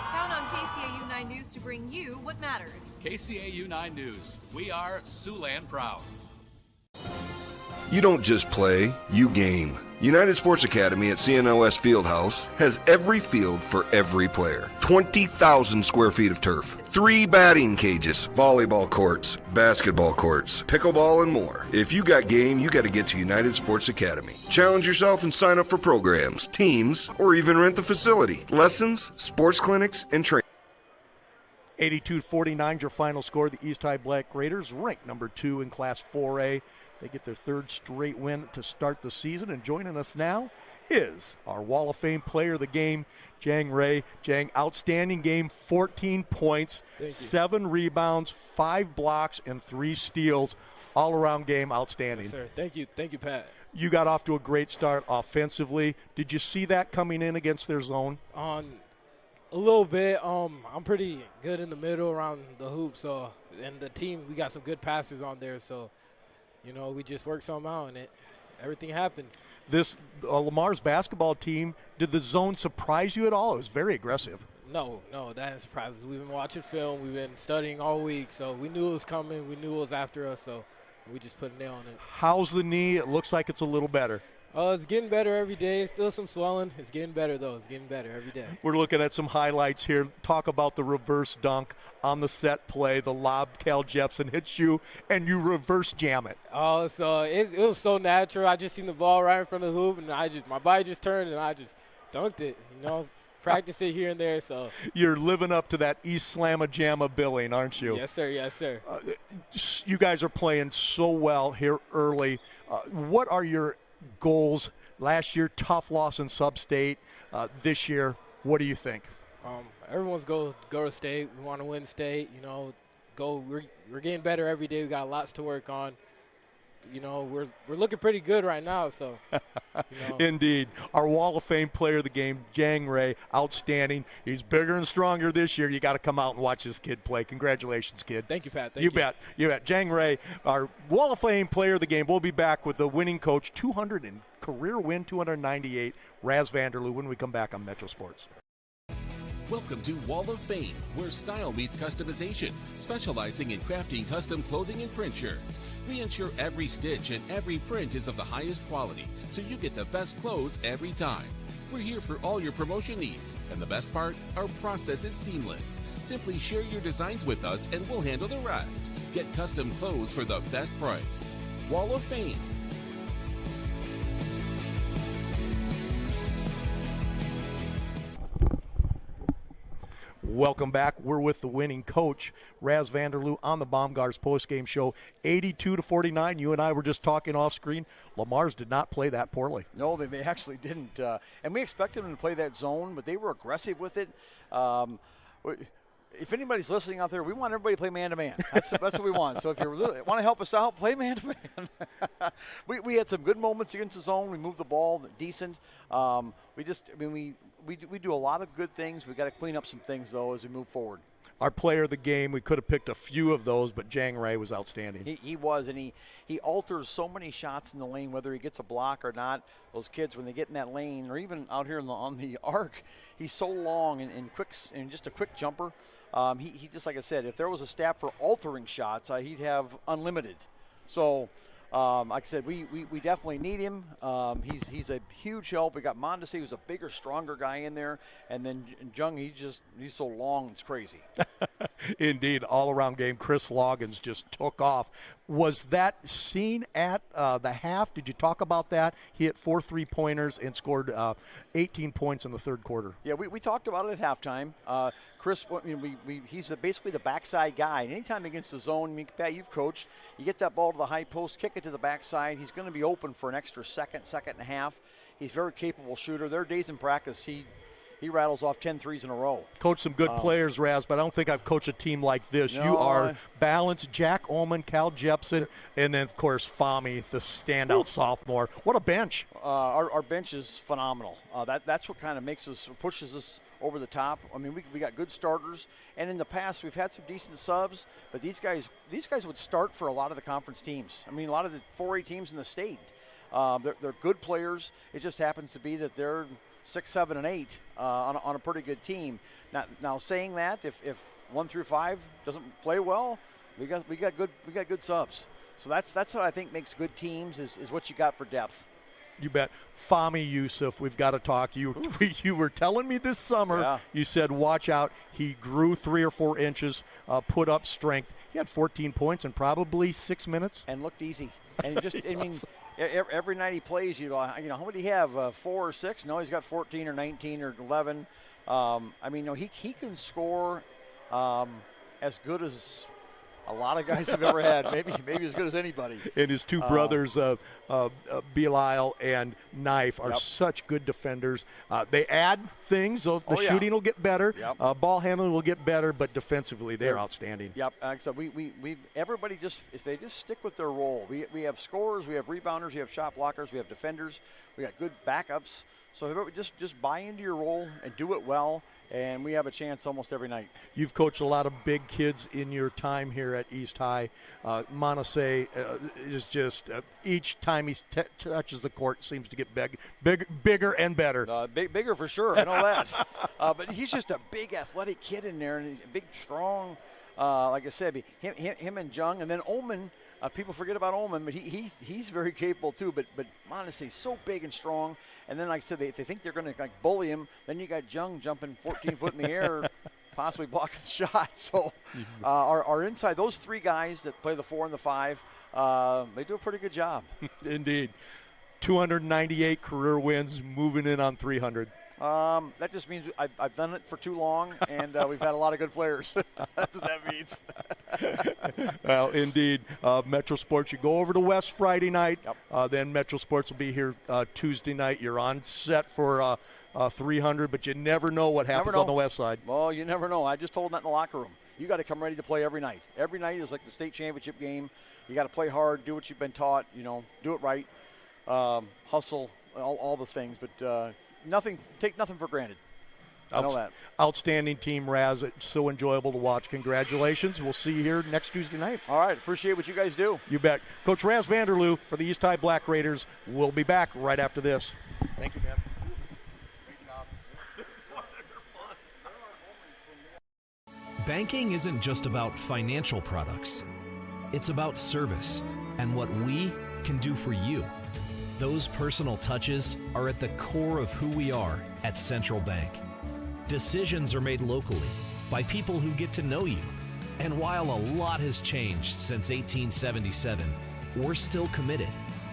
count on KCAU 9 News to bring you what matters. KCAU 9 News. We are Siouxland proud. You don't just play, you game. United Sports Academy at CNOS Fieldhouse has every field for every player. 20,000 square feet of turf, 3 batting cages, volleyball courts, basketball courts, pickleball, and more. If you got game, you got to get to United Sports Academy. Challenge yourself and sign up for programs, teams, or even rent the facility. Lessons, sports clinics, and training. 82-49 your final score. The East High Black Raiders ranked number 2 in Class 4A. They get their 3rd straight win to start the season. And joining us now is our Wall of Fame player of the game, Jang Ray. Jang, outstanding game, 14 points, 7 rebounds, 5 blocks, and 3 steals. All-around game, outstanding. Yes, sir. Thank you, Pat. You got off to a great start offensively. Did you see that coming in against their zone? A little bit. I'm pretty good in the middle around the hoop. So, and the team, we got some good passers on there. So, we just worked something out, and everything happened. This LeMars basketball team, did the zone surprise you at all? It was very aggressive. No, that didn't surprise us. We've been watching film. We've been studying all week. So we knew it was coming. We knew it was after us. So we just put a nail on it. How's the knee? It looks like it's a little better. It's getting better every day. Still some swelling. It's getting better, though. It's getting better every day. We're looking at some highlights here. Talk about the reverse dunk on the set play. The lob, Cal Jepsen hits you, and you reverse jam it. Oh, so it was so natural. I just seen the ball right in front of the hoop, and my body just turned, and I just dunked it. Practice it here and there. So you're living up to that East Slamma Jamma billing, aren't you? Yes, sir. Yes, sir. You guys are playing so well here early. What are your goals? Last year, tough loss in sub-state. This year, what do you think? Everyone's go to state. We want to win state. We're getting better every day. We got lots to work on. We're looking pretty good right now. So, Indeed. Our Wall of Fame player of the game, Jang Ray, outstanding. He's bigger and stronger this year. You got to come out and watch this kid play. Congratulations, kid. Thank you, Pat. You bet. Jang Ray, our Wall of Fame player of the game. We'll be back with the winning coach, 200 and career win, 298, Raz Vanderloo, when we come back on Metro Sports. Welcome to Wall of Fame, where style meets customization, specializing in crafting custom clothing and print shirts. We ensure every stitch and every print is of the highest quality, so you get the best clothes every time. We're here for all your promotion needs, and the best part, our process is seamless. Simply share your designs with us and we'll handle the rest. Get custom clothes for the best price. Wall of Fame. Welcome back. We're with the winning coach, Raz Vanderloo, on the Baumgars postgame show. 82-49. You and I were just talking off screen. LeMars did not play that poorly. No, they actually didn't. And we expected them to play that zone, but they were aggressive with it. If anybody's listening out there, we want everybody to play man-to-man. That's what we want. So if you want to help us out, play man-to-man. we had some good moments against the zone. We moved the ball decent. We do a lot of good things. We got to clean up some things, though, as we move forward. Our player of the game, we could have picked a few of those, but Jang Ray was outstanding. He was, and he alters so many shots in the lane, whether he gets a block or not. Those kids, when they get in that lane, or even out here on the arc, he's so long and quick, and just a quick jumper. He just, like I said, if there was a staff for altering shots, he'd have unlimited. So, like I said, we definitely need him. He's a huge help. We got Mondesi, who's a bigger, stronger guy in there, and then Jung, he's so long, it's crazy. Indeed, all-around game. Chris Loggins just took off. Was that seen at the half? Did you talk about that? He hit 4 3-pointers and scored 18 points in the third quarter. Yeah, we talked about it at halftime. Chris, he's basically the backside guy. And anytime against the zone, Pat, you've coached, you get that ball to the high post, kick it to the backside. He's going to be open for an extra second and a half. He's a very capable shooter. There are days in practice he rattles off 10 threes in a row. Coached some good players, Raz, but I don't think I've coached a team like this. No, you are balanced. Jack Ullman, Cal Jepsen, and then, of course, Fahmy, the standout sophomore. What a bench. Our bench is phenomenal. That's what kind of pushes us over the top. I mean, we got good starters, and in the past we've had some decent subs, but these guys would start for a lot of the conference teams. I mean, a lot of the 4A teams in the state. They're good players. It just happens to be that they're 6, 7, and 8 on a pretty good team. Now saying that, if 1 through 5 doesn't play well, we got good subs. So that's what I think makes good teams is what you got for depth. You bet. Fahmy Yusuf, we've got to talk. You were telling me this summer, you said, watch out. He grew 3 or 4 inches, put up strength. He had 14 points in probably 6 minutes. And looked easy. And just, I mean, every night he plays, you know, how many do you have, 4 or 6? No, he's got 14 or 19 or 11. I mean, no, he can score as good as a lot of guys have ever had, maybe as good as anybody. And his 2 brothers, Belial and Knife, are such good defenders. They add things, so the shooting will get better, ball handling will get better, but defensively they're outstanding. Yep. So everybody if they just stick with their role. We have scorers, we have rebounders, we have shot blockers, we have defenders, we got good backups. So everybody just buy into your role and do it well, and we have a chance almost every night. You've coached a lot of big kids in your time here at East High. Monase is just each time he touches the court seems to get bigger and better. Bigger for sure, I know that. But he's just a big athletic kid in there, and he's big, strong. Like I said, him and Jung, and then Oman. People forget about Oman, but he's very capable too. But Montese's so big and strong. And then, like I said, if they think they're going to bully him, then you got Jung jumping 14 foot in the air, possibly blocking the shot. So our inside, those 3 guys that play the 4 and the 5, they do a pretty good job. Indeed. 298 career wins, moving in on 300. That just means I've done it for too long, and we've had a lot of good players. That's what that means. Well, indeed. Metro Sports, you go over to West Friday night. Then Metro Sports will be here Tuesday night. You're on set for 300, but you never know what happens on the West side. Well, you never know. I just told them that in the locker room. You got to come ready to play every night. Every night is like the state championship game. You got to play hard, do what you've been taught, do it right, hustle, all the things. But take nothing for granted. I know that. Outstanding team, Raz. It's so enjoyable to watch. Congratulations. We'll see you here next Tuesday night. All right. Appreciate what you guys do. You bet. Coach Raz Vanderloo for the East High Black Raiders will be back right after this. Thank you, man. Banking isn't just about financial products. It's about service and what we can do for you. Those personal touches are at the core of who we are at Central Bank. Decisions are made locally by people who get to know you. And while a lot has changed since 1877, we're still committed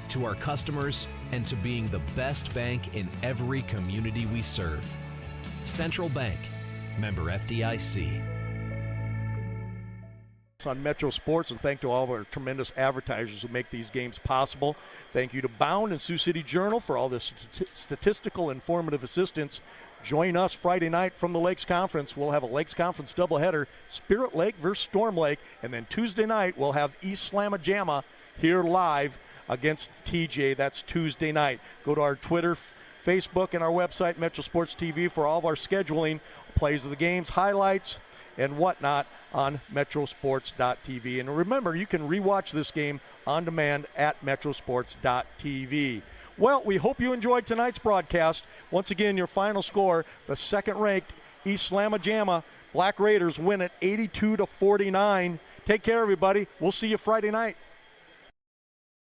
to our customers and to being the best bank in every community we serve. Central Bank, member FDIC. On Metro Sports, and thank to all of our tremendous advertisers who make these games possible. Thank you to Bound and Sioux City Journal for all this statistical informative assistance. Join us Friday night from the Lakes Conference. We'll have a Lakes Conference doubleheader, Spirit Lake versus Storm Lake, and then Tuesday night we'll have East Slamma Jamma here live against TJ. That's Tuesday night. Go to our Twitter, Facebook, and our website, Metro Sports TV, for all of our scheduling, plays of the games, highlights, and whatnot on metrosports.tv. And remember, you can rewatch this game on demand at metrosports.tv. Well, we hope you enjoyed tonight's broadcast. Once again, your final score, the second-ranked East Slamma Jamma Black Raiders win it 82-49. Take care, everybody. We'll see you Friday night.